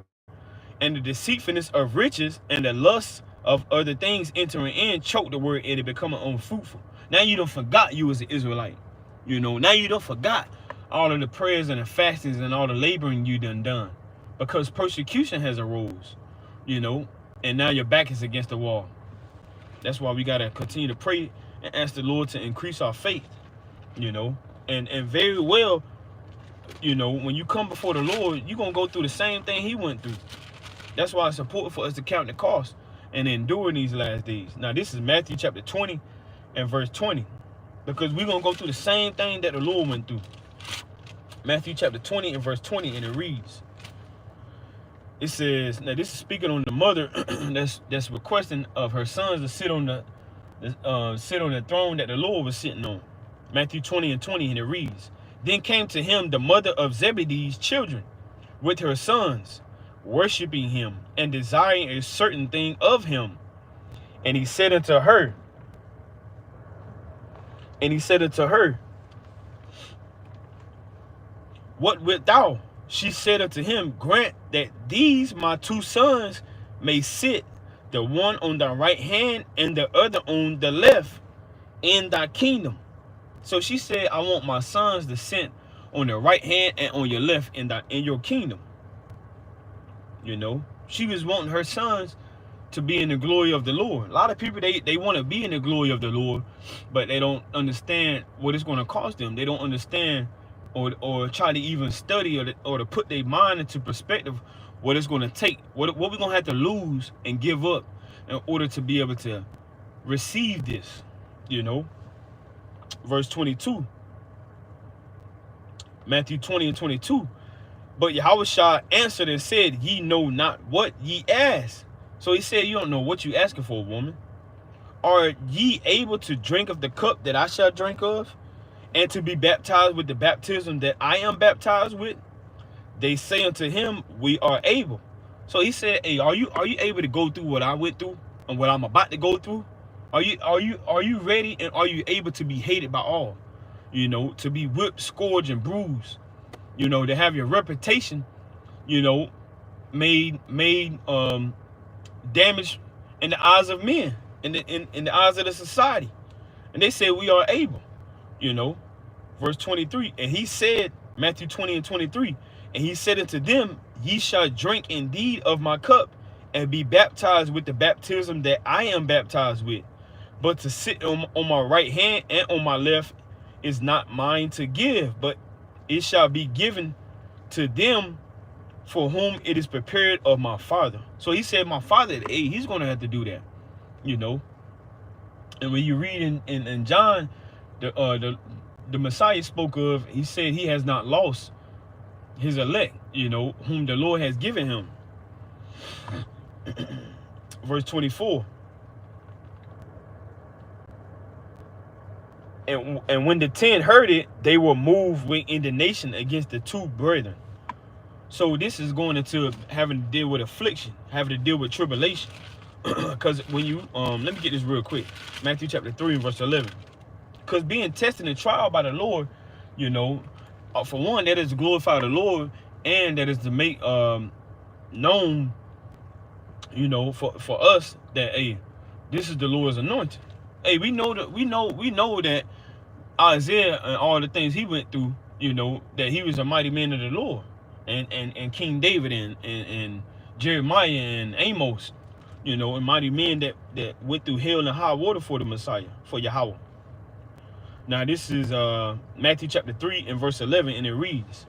Speaker 1: and the deceitfulness of riches, and the lust of other things entering in, choke the word, and it becoming unfruitful. Now you done forgot you was an Israelite. You know, now you done forgot all of the prayers and the fastings and all the laboring you done. Because persecution has arose, you know, and now your back is against the wall. That's why we got to continue to pray and ask the Lord to increase our faith, you know. And very well, you know, when you come before the Lord, you're going to go through the same thing he went through. That's why it's important for us to count the cost and endure these last days. Now, this is Matthew chapter 20 and verse 20. Because we're going to go through the same thing that the Lord went through. Matthew chapter 20 and verse 20, and it reads, it says, now this is speaking on the mother that's requesting of her sons to sit on the throne that the Lord was sitting on. Matthew 20 and 20, and it reads, then came to him the mother of Zebedee's children with her sons, worshiping him and desiring a certain thing of him. And he said unto her, what wilt thou? She said unto him, grant that these my two sons may sit, the one on thy right hand and the other on the left, in thy kingdom. So she said, I want my sons to sit on the right hand and on your left in your kingdom. You know, she was wanting her sons to be in the glory of the Lord. A lot of people, they want to be in the glory of the Lord, but they don't understand what it's going to cost them. They don't understand or try to even study or to put their mind into perspective what it's going to take, what we're going to have to lose and give up in order to be able to receive this, you know. Verse 22, Matthew 20 and 22. But Yahushua answered and said, ye know not what ye ask. So he said, you don't know what you asking for, woman. Are ye able to drink of the cup that I shall drink of, and to be baptized with the baptism that I am baptized with? They say unto him, we are able. So he said, hey, are you able to go through what I went through and what I'm about to go through? Are you ready, and are you able to be hated by all? You know, to be whipped, scourged, and bruised. You know, to have your reputation, you know, made damage in the eyes of men, in the eyes of the society. And they said, we are able. You know, verse 23, and he said, Matthew 20 and 23, and he said unto them, ye shall drink indeed of my cup, and be baptized with the baptism that I am baptized with. but to sit on my right hand and on my left is not mine to give, but it shall be given to them for whom it is prepared of my Father. So he said my Father, hey, he's going to have to do that, you know. And when you read in John, the Messiah spoke of, he said he has not lost his elect, you know, whom the Lord has given him. Verse 24. And when the 10 heard it, they were moved with indignation against the two brethren. So this is going into having to deal with affliction, having to deal with tribulation. Because when you, let me get this real quick. Matthew chapter 3 verse 11. Because being tested and tried by the Lord, you know, for one, that is to glorify the Lord, and that is to make known, you know, for us that, hey, this is the Lord's anointing. Hey, we know that Isaiah and all the things he went through, you know, that he was a mighty man of the Lord, and King David and Jeremiah and Amos, you know, and mighty men that went through hell and high water for the Messiah, for Yahweh. Now this is Matthew chapter 3 and verse 11, and it reads,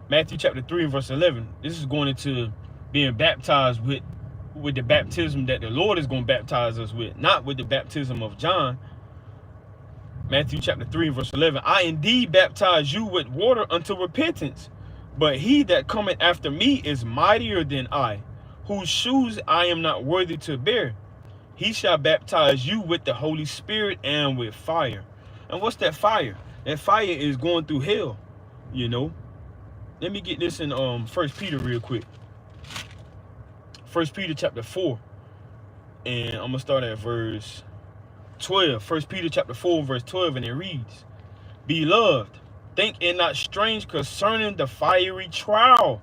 Speaker 1: Matthew chapter 3 and verse 11, this is going into being baptized with the baptism that the Lord is going to baptize us with, not with the baptism of John. Matthew chapter 3 and verse 11, I indeed baptize you with water unto repentance, but he that cometh after me is mightier than I, whose shoes I am not worthy to bear. He shall baptize you with the Holy Spirit and with fire. And what's that fire? That fire is going through hell, you know. Let me get this in 1 Peter real quick. 1 Peter chapter 4. And I'm going to start at verse 12. 1 Peter chapter 4 verse 12, and it reads, Beloved, think it not strange concerning the fiery trial,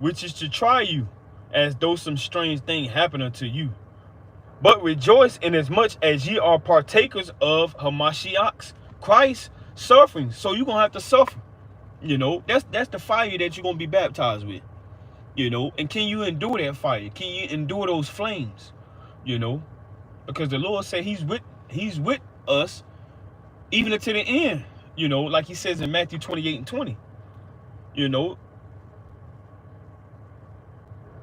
Speaker 1: which is to try you, as though some strange thing happened unto you. But rejoice inasmuch as ye are partakers of Hamashiach's, Christ's suffering. So you're going to have to suffer. You know, that's the fire that you're going to be baptized with. You know, and can you endure that fire? Can you endure those flames? You know, because the Lord said he's with us even until the end. You know, like he says in Matthew 28 and 20. You know,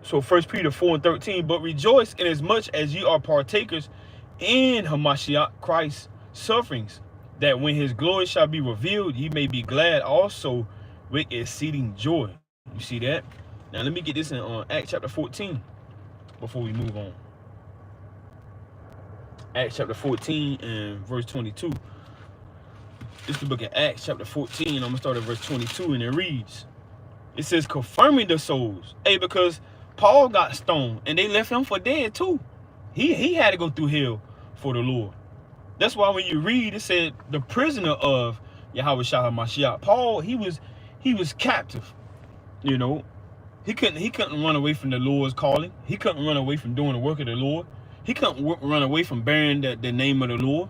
Speaker 1: so 1 Peter 4 and 13, but rejoice inasmuch as ye are partakers in Hamashiach Christ's sufferings, that when his glory shall be revealed, ye may be glad also with exceeding joy. You see that? Now let me get this in Acts chapter 14 before we move on. Acts chapter 14 and verse 22. This is the book of Acts chapter 14. I'm going to start at verse 22, and it reads, it says, confirming the souls. Hey, because Paul got stoned, and they left him for dead too. He had to go through hell for the Lord. That's why when you read, it said the prisoner of Yahweh Shah HaMashiach, Paul, he was captive. You know, he couldn't run away from the Lord's calling. He couldn't run away from doing the work of the Lord. He couldn't run away from bearing the name of the Lord.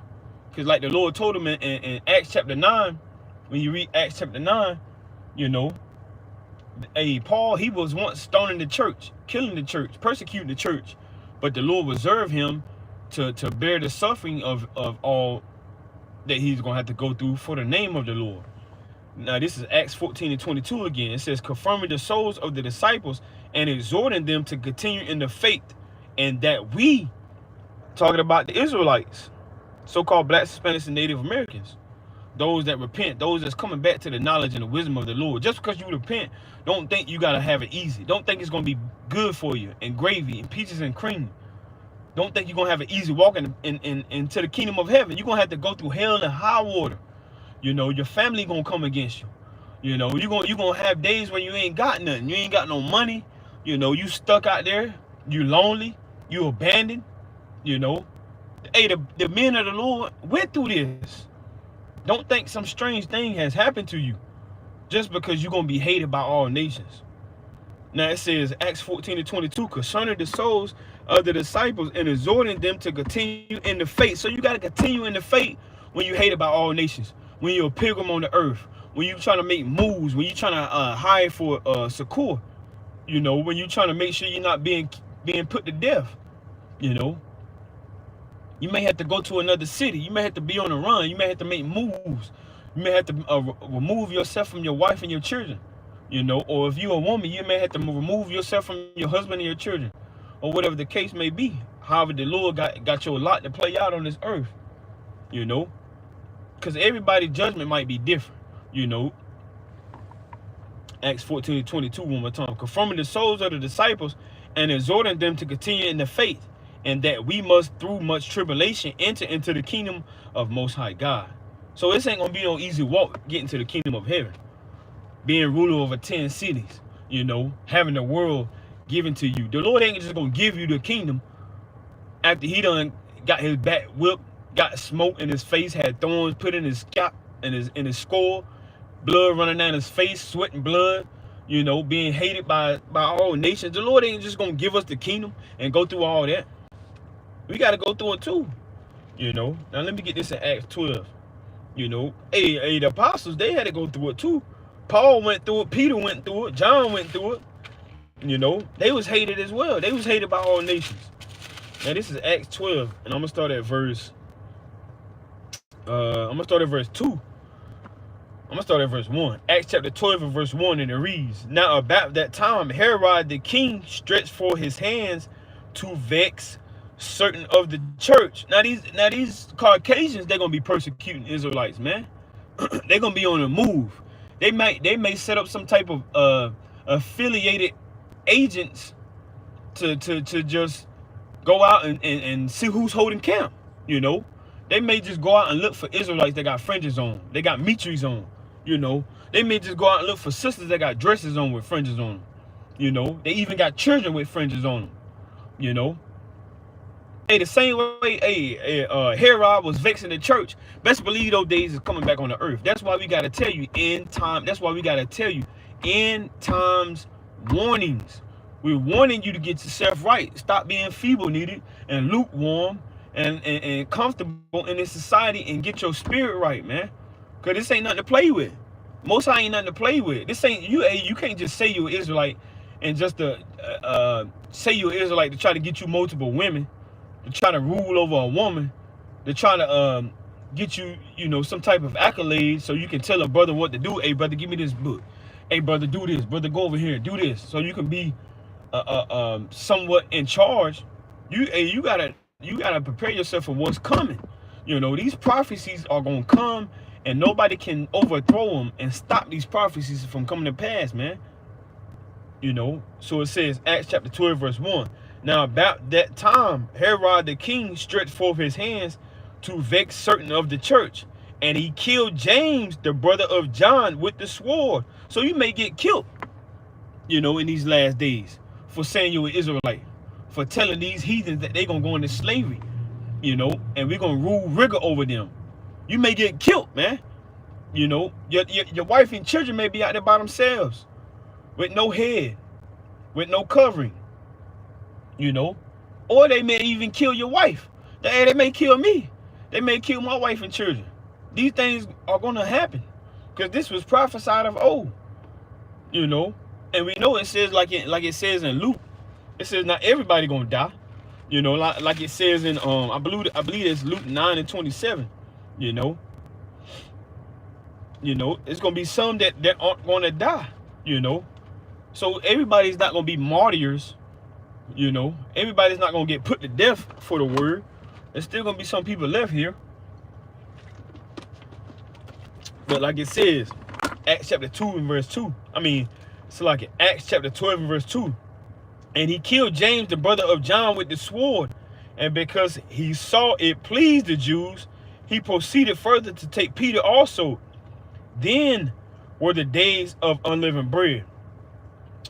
Speaker 1: Because like the Lord told him in Acts chapter 9, when you read Acts chapter 9, you know, hey, Paul, he was once stoning the church, killing the church, persecuting the church. But the Lord reserved him to bear the suffering of all that he's going to have to go through for the name of the Lord. Now, this is Acts 14 and 22 again. It says, confirming the souls of the disciples and exhorting them to continue in the faith, and that we, talking about the Israelites, so-called Black, Hispanics, and Native Americans, those that repent, those that's coming back to the knowledge and the wisdom of the Lord. Just because you repent, don't think you got to have it easy. Don't think it's going to be good for you and gravy and peaches and cream. Don't think you're going to have an easy walk into the kingdom of heaven. You're going to have to go through hell and high water. You know, your family going to come against you. You know, you're going to have days when you ain't got nothing. You ain't got no money. You know, you stuck out there. You lonely. You abandoned. You know. Hey, the men of the Lord went through this. Don't think some strange thing has happened to you just because you're going to be hated by all nations. Now it says, Acts 14 and 22, concerning the souls of the disciples and exhorting them to continue in the faith. So you got to continue in the faith when you're hated by all nations, when you're a pilgrim on the earth, when you're trying to make moves, when you're trying to hire for succor, you know, when you're trying to make sure you're not being put to death, you know. You may have to go to another city. You may have to be on the run. You may have to make moves. You may have to remove yourself from your wife and your children. You know, or if you're a woman, you may have to remove yourself from your husband and your children, or whatever the case may be. However, the Lord got your lot to play out on this earth. You know, because everybody's judgment might be different. You know, Acts 14:22 one more time. Confirming the souls of the disciples and exhorting them to continue in the faith, and that we must, through much tribulation, enter into the kingdom of Most High God. So this ain't gonna be no easy walk getting to the kingdom of heaven. Being ruler over 10 cities, you know, having the world given to you. The Lord ain't just gonna give you the kingdom after he done got his back whipped, got smoke in his face, had thorns put in his scalp, in his skull, blood running down his face, sweating blood, you know, being hated by all nations. The Lord ain't just gonna give us the kingdom and go through all that. We gotta go through it too, you know. Now let me get this in Acts 12. You know, the apostles, they had to go through it too. Paul went through it, Peter went through it, John went through it. You know, they was hated as well. They was hated by all nations. Now this is Acts 12, and I'm gonna start at verse 2. I'm gonna start at verse 1. Acts chapter 12 and verse 1, and it reads, Now about that time Herod the king stretched forth his hands to vex certain of the church. Now these Caucasians, they're gonna be persecuting Israelites, man. They're gonna be on the move. They may set up some type of affiliated agents to just go out and see who's holding camp. You know, they may just go out and look for Israelites that got fringes on, they got mitris on. You know, they may just go out and look for sisters that got dresses on with fringes on them. You know, they even got children with fringes on them. You know, hey, the same way Herod was vexing the church, best believe those days is coming back on the earth. That's why we got to tell you end time. That's why we got to tell you end times warnings. We're warning you to get yourself right. Stop being feeble-needed and lukewarm and comfortable in this society, and get your spirit right, man. Because this ain't nothing to play with. Most High ain't nothing to play with. This ain't you. Hey, you can't just say you're an Israelite and just say you're an Israelite to try to get you multiple women, to try to rule over a woman, to try to get you, you know, some type of accolade so you can tell a brother what to do. Hey, brother, give me this book. Hey, brother, do this. Brother, go over here, do this. So you can be somewhat in charge. You gotta prepare yourself for what's coming. You know, these prophecies are gonna come, and nobody can overthrow them and stop these prophecies from coming to pass, man. You know, so it says, Acts chapter 12, verse 1. Now about that time, Herod the king stretched forth his hands to vex certain of the church, and he killed James, the brother of John, with the sword. So you may get killed, you know, in these last days for saying you're an Israelite, for telling these heathens that they're going to go into slavery, you know, and we're going to rule rigor over them. You may get killed, man. You know, your wife and children may be out there by themselves with no head, with no covering, you know, or they may even kill your wife. They may kill me. They may kill my wife and children. These things are going to happen because this was prophesied of old, you know. And we know it says, like it says in Luke, it says not everybody going to die, you know, like it says in I believe it's Luke 9:27, you know. You know, it's going to be some that aren't going to die, you know. So everybody's not going to be martyrs, you know. Everybody's not going to get put to death for the word. There's still going to be some people left here. But like it says, Acts chapter 2 and verse 2. I mean, it's like Acts chapter 12 and verse 2. And he killed James, the brother of John, with the sword. And because he saw it pleased the Jews, he proceeded further to take Peter also. Then were the days of unleavened bread,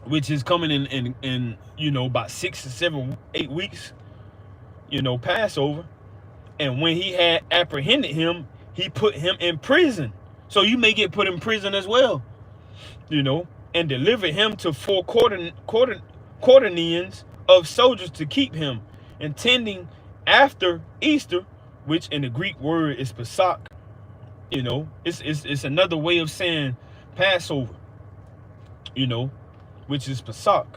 Speaker 1: which is coming in you know, about 6 to 7, 8 weeks, you know, Passover. And when he had apprehended him, he put him in prison. So you may get put in prison as well, you know, and delivered him to 4 quaternions of soldiers to keep him, intending after Easter, which in the Greek word is Pesach. You know, it's another way of saying Passover, you know, which is Pesach,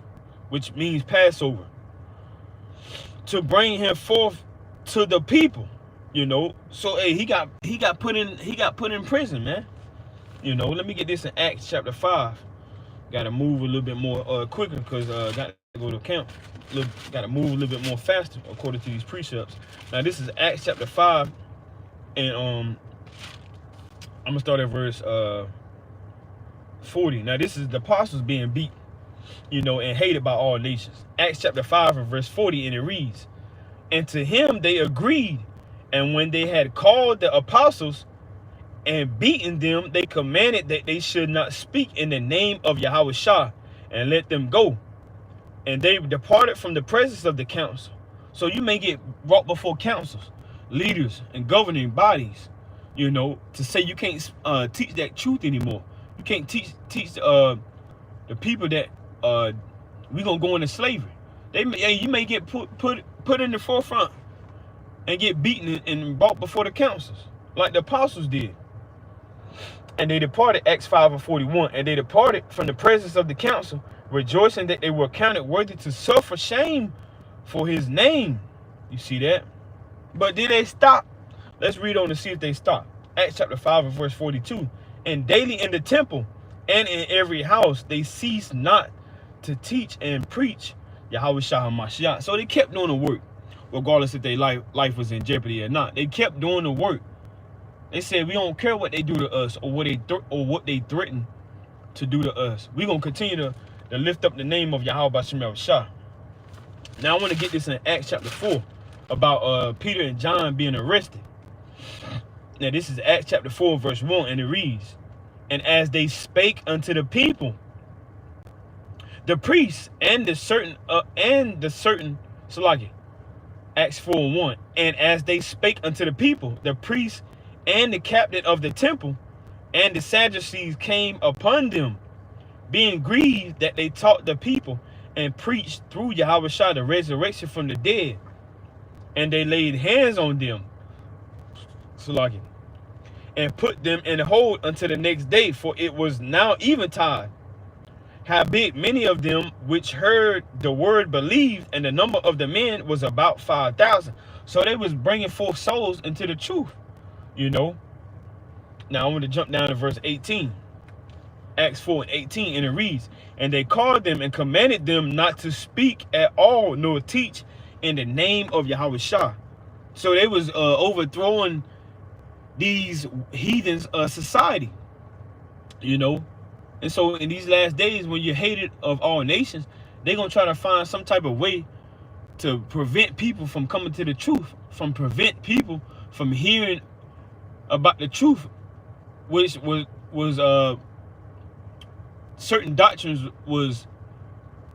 Speaker 1: which means Passover. To bring him forth to the people, you know. So hey, he got put in prison, man. You know, let me get this in Acts chapter 5. Got to move a little bit more quicker because got to go to camp. Got to move a little bit more faster according to these precepts. Now this is Acts chapter 5, and I'm gonna start at verse 40. Now this is the apostles being beat, you know, and hated by all nations. Acts chapter 5 and verse 40, and it reads, "And to him they agreed, and when they had called the apostles and beaten them, they commanded that they should not speak in the name of Yahushua, and let them go. And they departed from the presence of the council." So you may get brought before councils, leaders, and governing bodies, you know, to say you can't teach that truth anymore. You can't teach the people that we gonna go into slavery. You may get put in the forefront and get beaten and brought before the councils, like the apostles did. And they departed, Acts 5 and 41, and they departed from the presence of the council, rejoicing that they were counted worthy to suffer shame for his name. You see that? But did they stop? Let's read on to see if they stop. Acts chapter 5 and verse 42. "And daily in the temple and in every house they ceased not to teach and preach Yahushua HaMashiach." So they kept doing the work, regardless if their life was in jeopardy or not. They kept doing the work. They said, we don't care what they do to us or what they threaten to do to us. We're going to continue to lift up the name of Yahweh B'Shem Yahushua. Now I want to get this in Acts chapter 4 about Peter and John being arrested. Now this is Acts chapter 4 verse 1, and it reads, "And as they spake unto the people, the priests and the certain Salaki." Acts 4 and 1. "And as they spake unto the people, the priests and the captain of the temple and the Sadducees came upon them, being grieved that they taught the people and preached through Yahushua the resurrection from the dead. And they laid hands on them, Salaki, and put them in hold until the next day, for it was now eventide. Howbeit many of them which heard the word believed, and the number of the men was about 5,000. So they was bringing forth souls into the truth, you know. Now I want to jump down to verse 18. Acts 4 and 18, and it reads, "And they called them and commanded them not to speak at all, nor teach in the name of Yahushua." So they was overthrowing these heathens society, you know. And so in these last days, when you're hated of all nations, they're going to try to find some type of way to prevent people from coming to the truth, from prevent people from hearing about the truth, which was certain doctrines was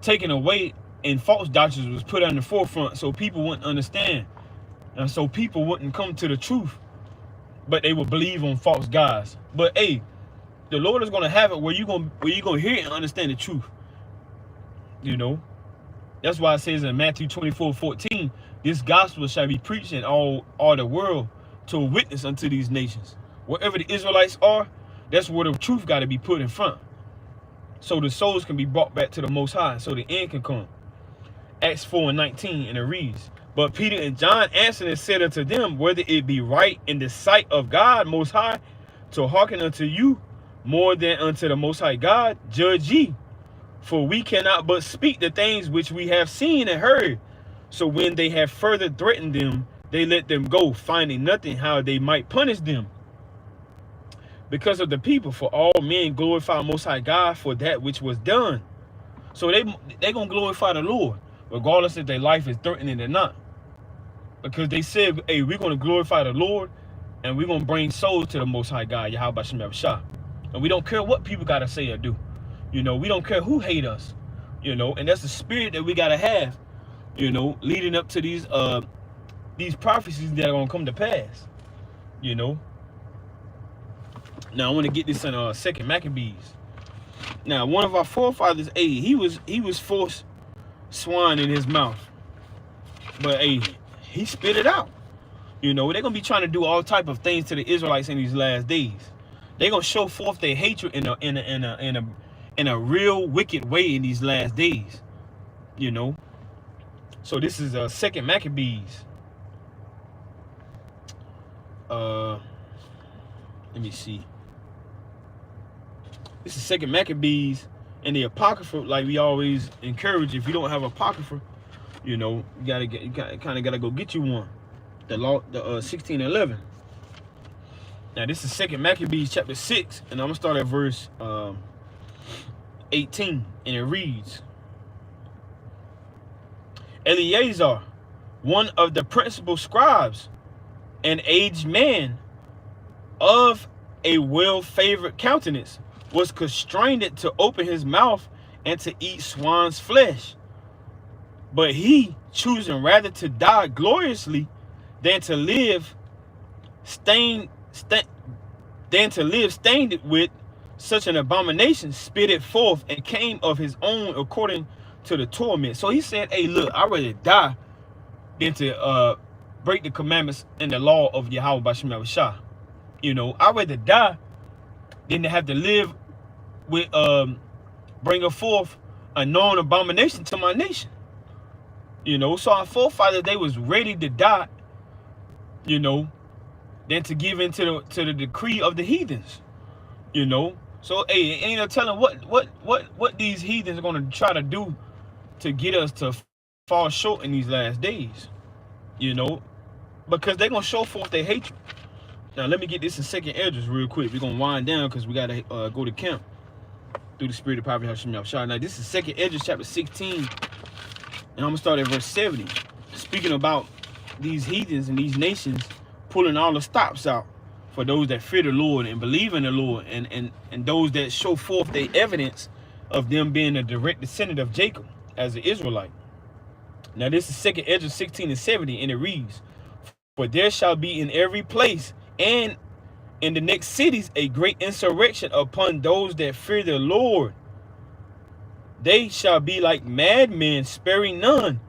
Speaker 1: taken away and false doctrines was put on the forefront so people wouldn't understand. And so people wouldn't come to the truth, but they would believe on false gods. But hey, the Lord is going to have it where you're going to hear it and understand the truth. You know, that's why it says in Matthew 24:14, "This gospel shall be preached in all the world to a witness unto these nations." Wherever the Israelites are, that's where the truth got to be put in front, so the souls can be brought back to the Most High, so the end can come. Acts 4 and 19, and it reads, "But Peter and John answered and said unto them, Whether it be right in the sight of God Most High to hearken unto you more than unto the Most High God, judge ye. For we cannot but speak the things which we have seen and heard. So when they have further threatened them, they let them go, finding nothing how they might punish them because of the people. For all men glorify Most High God for that which was done." So they going to glorify the Lord, regardless if their life is threatening or not. Because they said, hey, we're going to glorify the Lord, and we're going to bring souls to the Most High God, Yahweh B'Shem Yahushua. And we don't care what people got to say or do. You know, we don't care who hate us. You know, and that's the spirit that we got to have, you know, leading up to these prophecies that are going to come to pass. You know. Now, I want to get this in 2 Maccabees. Now, one of our forefathers, he was forced swine in his mouth. But, he spit it out. You know, they're going to be trying to do all type of things to the Israelites in these last days. They're going to show forth their hatred in a real wicked way in these last days. You know. So this is 2 Maccabees. let me see. This is Second Maccabees, and the Apocrypha. Like we always encourage, if you don't have Apocrypha, you know, you kind of gotta go get you one. The 1611. Now this is Second Maccabees chapter 6, and I'm gonna start at verse 18, and it reads: Eleazar, one of the principal scribes, an aged man of a well-favored countenance, was constrained to open his mouth and to eat swine's flesh. But he, choosing rather to die gloriously than to live stained with such an abomination, spit it forth and came of his own according to the torment. So he said, hey, look, I'd rather die than to break the commandments and the law of Yahweh B'Shem Yahushua. You know, I'd rather die than to have to live with bringing forth a known abomination to my nation. You know, so our forefathers, they was ready to die, you know, than to give in to the decree of the heathens. You know, so hey, ain't no telling what these heathens are gonna try to do to get us to fall short in these last days. You know, because they're gonna show forth their hatred. Now let me get this in Second Esdras real quick. We're gonna wind down because we gotta go to camp through the spirit of Prophet Hashem Yahushua. Now this is Second Esdras chapter 16, and I'm gonna start at verse 70, speaking about these heathens and these nations pulling all the stops out for those that fear the Lord and believe in the Lord, and those that show forth their evidence of them being a direct descendant of Jacob as an Israelite. Now this is Second Esdras 16 and 70, and it reads: For there shall be in every place and in the next cities a great insurrection upon those that fear the Lord. They shall be like madmen, sparing none,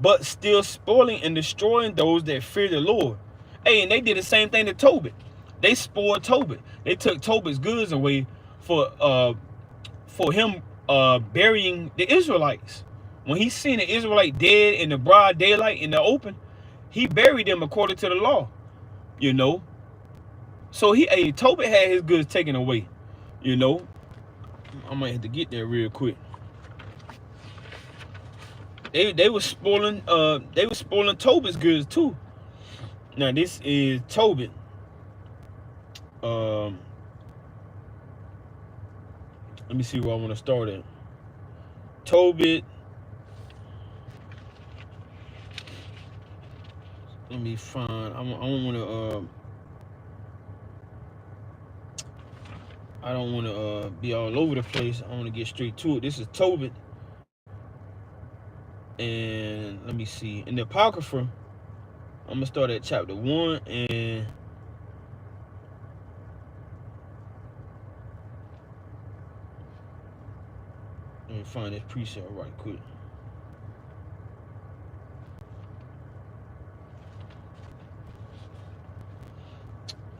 Speaker 1: but still spoiling and destroying those that fear the Lord. Hey, and they did the same thing to Tobit. They spoiled Tobit. They took Tobit's goods away for him burying the Israelites. When he seen the Israelite dead in the broad daylight in the open, he buried them according to the law. You know. So Tobit had his goods taken away. You know. I might have to get there real quick. They were spoiling Tobit's goods too. Now this is Tobit. Let me see where I want to start at. Tobit. Let me find. I don't want to be all over the place. I want to get straight to it. This is Tobit. And let me see. In the Apocrypha, I'm gonna start at chapter 1 and let me find this precept right quick.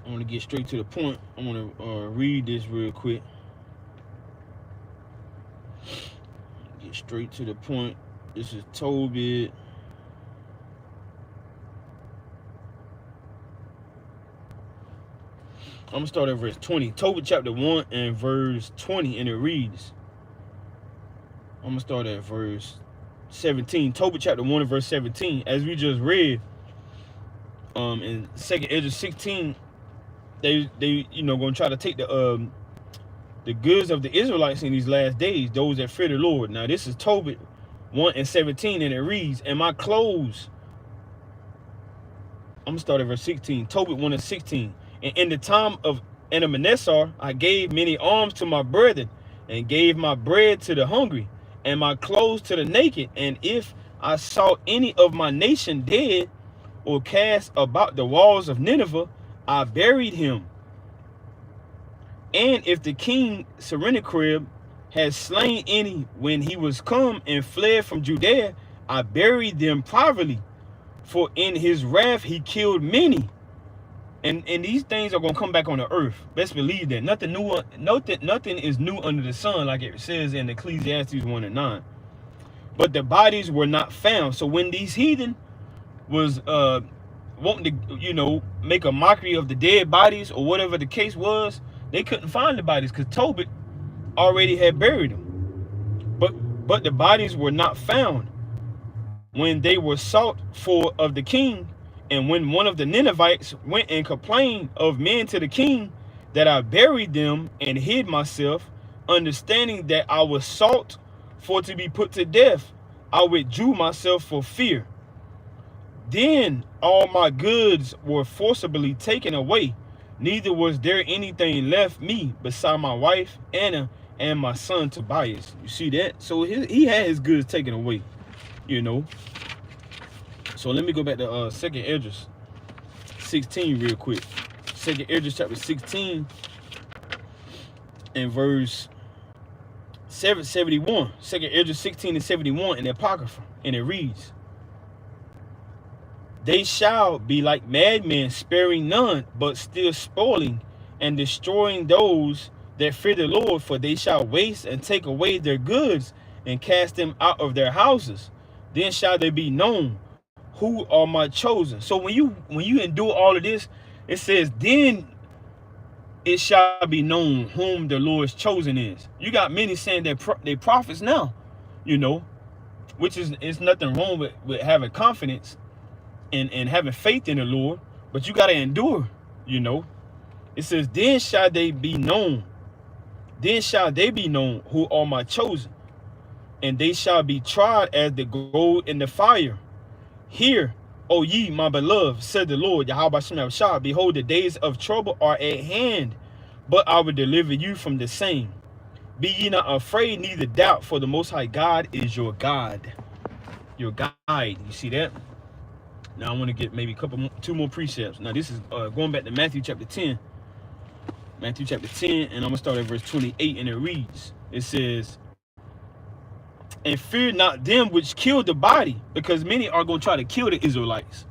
Speaker 1: I want to get straight to the point. I want to read this real quick. Get straight to the point. This is Tobit. I'm going to start at verse 20. Tobit chapter 1 and verse 20, and it reads. I'm going to start at verse 17. Tobit chapter 1 and verse 17. As we just read, in 2nd Esdras 16, they going to try to take the goods of the Israelites in these last days, those that fear the Lord. Now this is Tobit 1 and 17, and it reads, and my clothes. I'm going to start at verse 16. Tobit 1 and 16. And in the time of Enemessar, I gave many alms to my brethren, and gave my bread to the hungry, and my clothes to the naked. And if I saw any of my nation dead, or cast about the walls of Nineveh, I buried him. And if the king Sennacherib had slain any when he was come and fled from Judea, I buried them privately. For in his wrath he killed many. And these things are going to come back on the earth. Best believe that. Nothing is new under the sun, like it says in Ecclesiastes 1 and 9. But the bodies were not found. So when these heathen was wanting to, you know, make a mockery of the dead bodies or whatever the case was, they couldn't find the bodies because Tobit already had buried them. But the bodies were not found when they were sought for of the king. And when one of the Ninevites went and complained of men to the king, that I buried them and hid myself, understanding that I was sought for to be put to death, I withdrew myself for fear. Then all my goods were forcibly taken away, neither was there anything left me beside my wife Anna and my son Tobias. You see that? So he had his goods taken away, you know. So let me go back to 2nd Esdras 16 real quick. 2nd Esdras chapter 16 and verse 71. 2nd Esdras 16 and 71 in the Apocrypha, and it reads, they shall be like madmen, sparing none, but still spoiling and destroying those that fear the Lord, for they shall waste and take away their goods and cast them out of their houses. Then shall they be known who are my chosen. So when you endure all of this, it says, then it shall be known whom the Lord's chosen is. You got many saying that they prophets now, you know, which is nothing wrong with having confidence and having faith in the Lord, but you got to endure, you know. It says, then shall they be known. Then shall they be known who are my chosen, and they shall be tried as the gold in the fire. Hear, O ye my beloved, said the Lord, Yahweh Shem Shah, behold, the days of trouble are at hand, but I will deliver you from the same. Be ye not afraid, neither doubt, for the Most High God is your God, your guide. You see that? Now I want to get maybe two more precepts. Now this is going back to Matthew chapter 10. Matthew chapter 10, and I'm going to start at verse 28, and it reads, it says, and fear not them which kill the body, because many are going to try to kill the Israelites,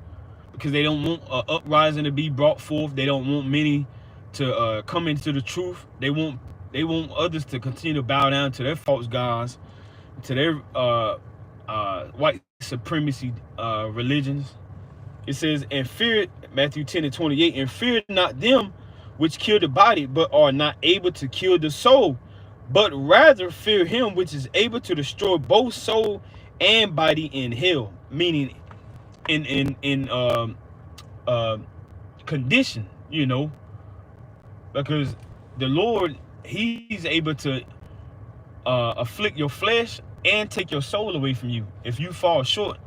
Speaker 1: because they don't want an uprising to be brought forth. They don't want many to come into the truth. They want others to continue to bow down to their false gods, to their white supremacy religions. It says, and fear, Matthew 10 and 28, and fear not them which kill the body, but are not able to kill the soul, but rather fear him which is able to destroy both soul and body in hell. Meaning in condition, you know, because the Lord, he's able to afflict your flesh and take your soul away from you if you fall short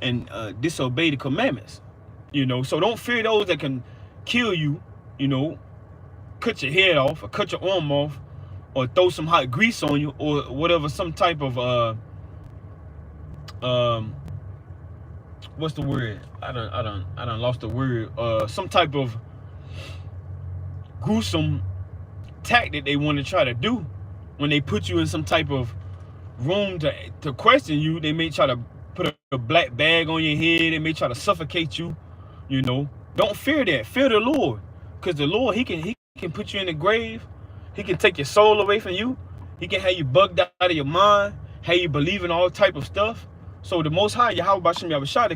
Speaker 1: and disobey the commandments, you know. So don't fear those that can kill you, you know, cut your head off or cut your arm off or throw some hot grease on you or whatever, some type of what's the word? I done lost the word. Some type of gruesome tactic they want to try to do when they put you in some type of room to question you. They may try to put a black bag on your head. They may try to suffocate you, you know. Don't fear that. Fear the Lord, because the Lord, he can put you in the grave. He can take your soul away from you. He can have you bugged out of your mind, have you believing all type of stuff. So the Most High, Yahweh Bashem Yahushua,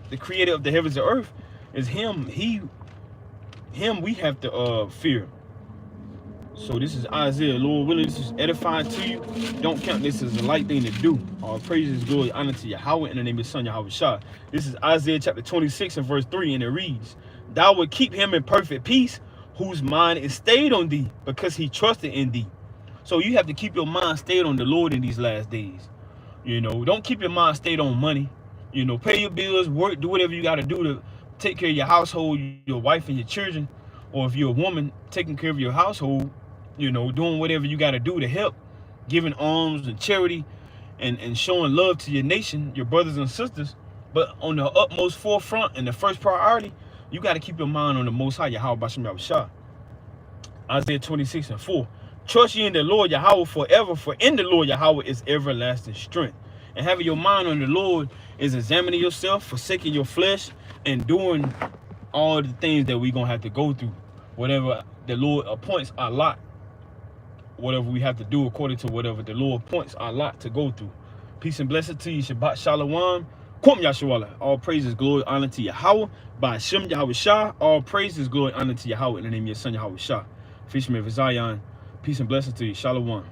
Speaker 1: the creator of the heavens and earth, is him. Him we have to fear. So this is Isaiah. Lord willing, this is edifying to you. Don't count this as a light thing to do. All praises, glory, honor to Yahweh in the name of his son, Yahweh Shah. This is Isaiah chapter 26 and verse 3, and it reads, thou would keep him in perfect peace, whose mind is stayed on thee, because he trusted in thee. So you have to keep your mind stayed on the Lord in these last days. You know, don't keep your mind stayed on money. You know, pay your bills, work, do whatever you got to do to take care of your household, your wife and your children. Or if you're a woman, taking care of your household, you know, doing whatever you got to do to help, giving alms and charity and showing love to your nation, your brothers and sisters. But on the utmost forefront and the first priority, you got to keep your mind on the Most High, Yahweh Bashem Yahushua. Isaiah 26 and 4. Trust ye in the Lord Yahweh forever, for in the Lord Yahweh is everlasting strength. And having your mind on the Lord is examining yourself, forsaking your flesh, and doing all the things that we're going to have to go through. Whatever the Lord appoints our lot. Whatever we have to do according to whatever the Lord appoints our lot to go through. Peace and blessing to you. Shabbat Shalom. Kwam Yashawala. All praises, glory, honor to Yahweh. By Hashem Yahweh Shah. All praises, glory, honor to Yahweh in the name of your son Yahweh Shah. Feast me of Zion. Peace and blessings to you. Shalom.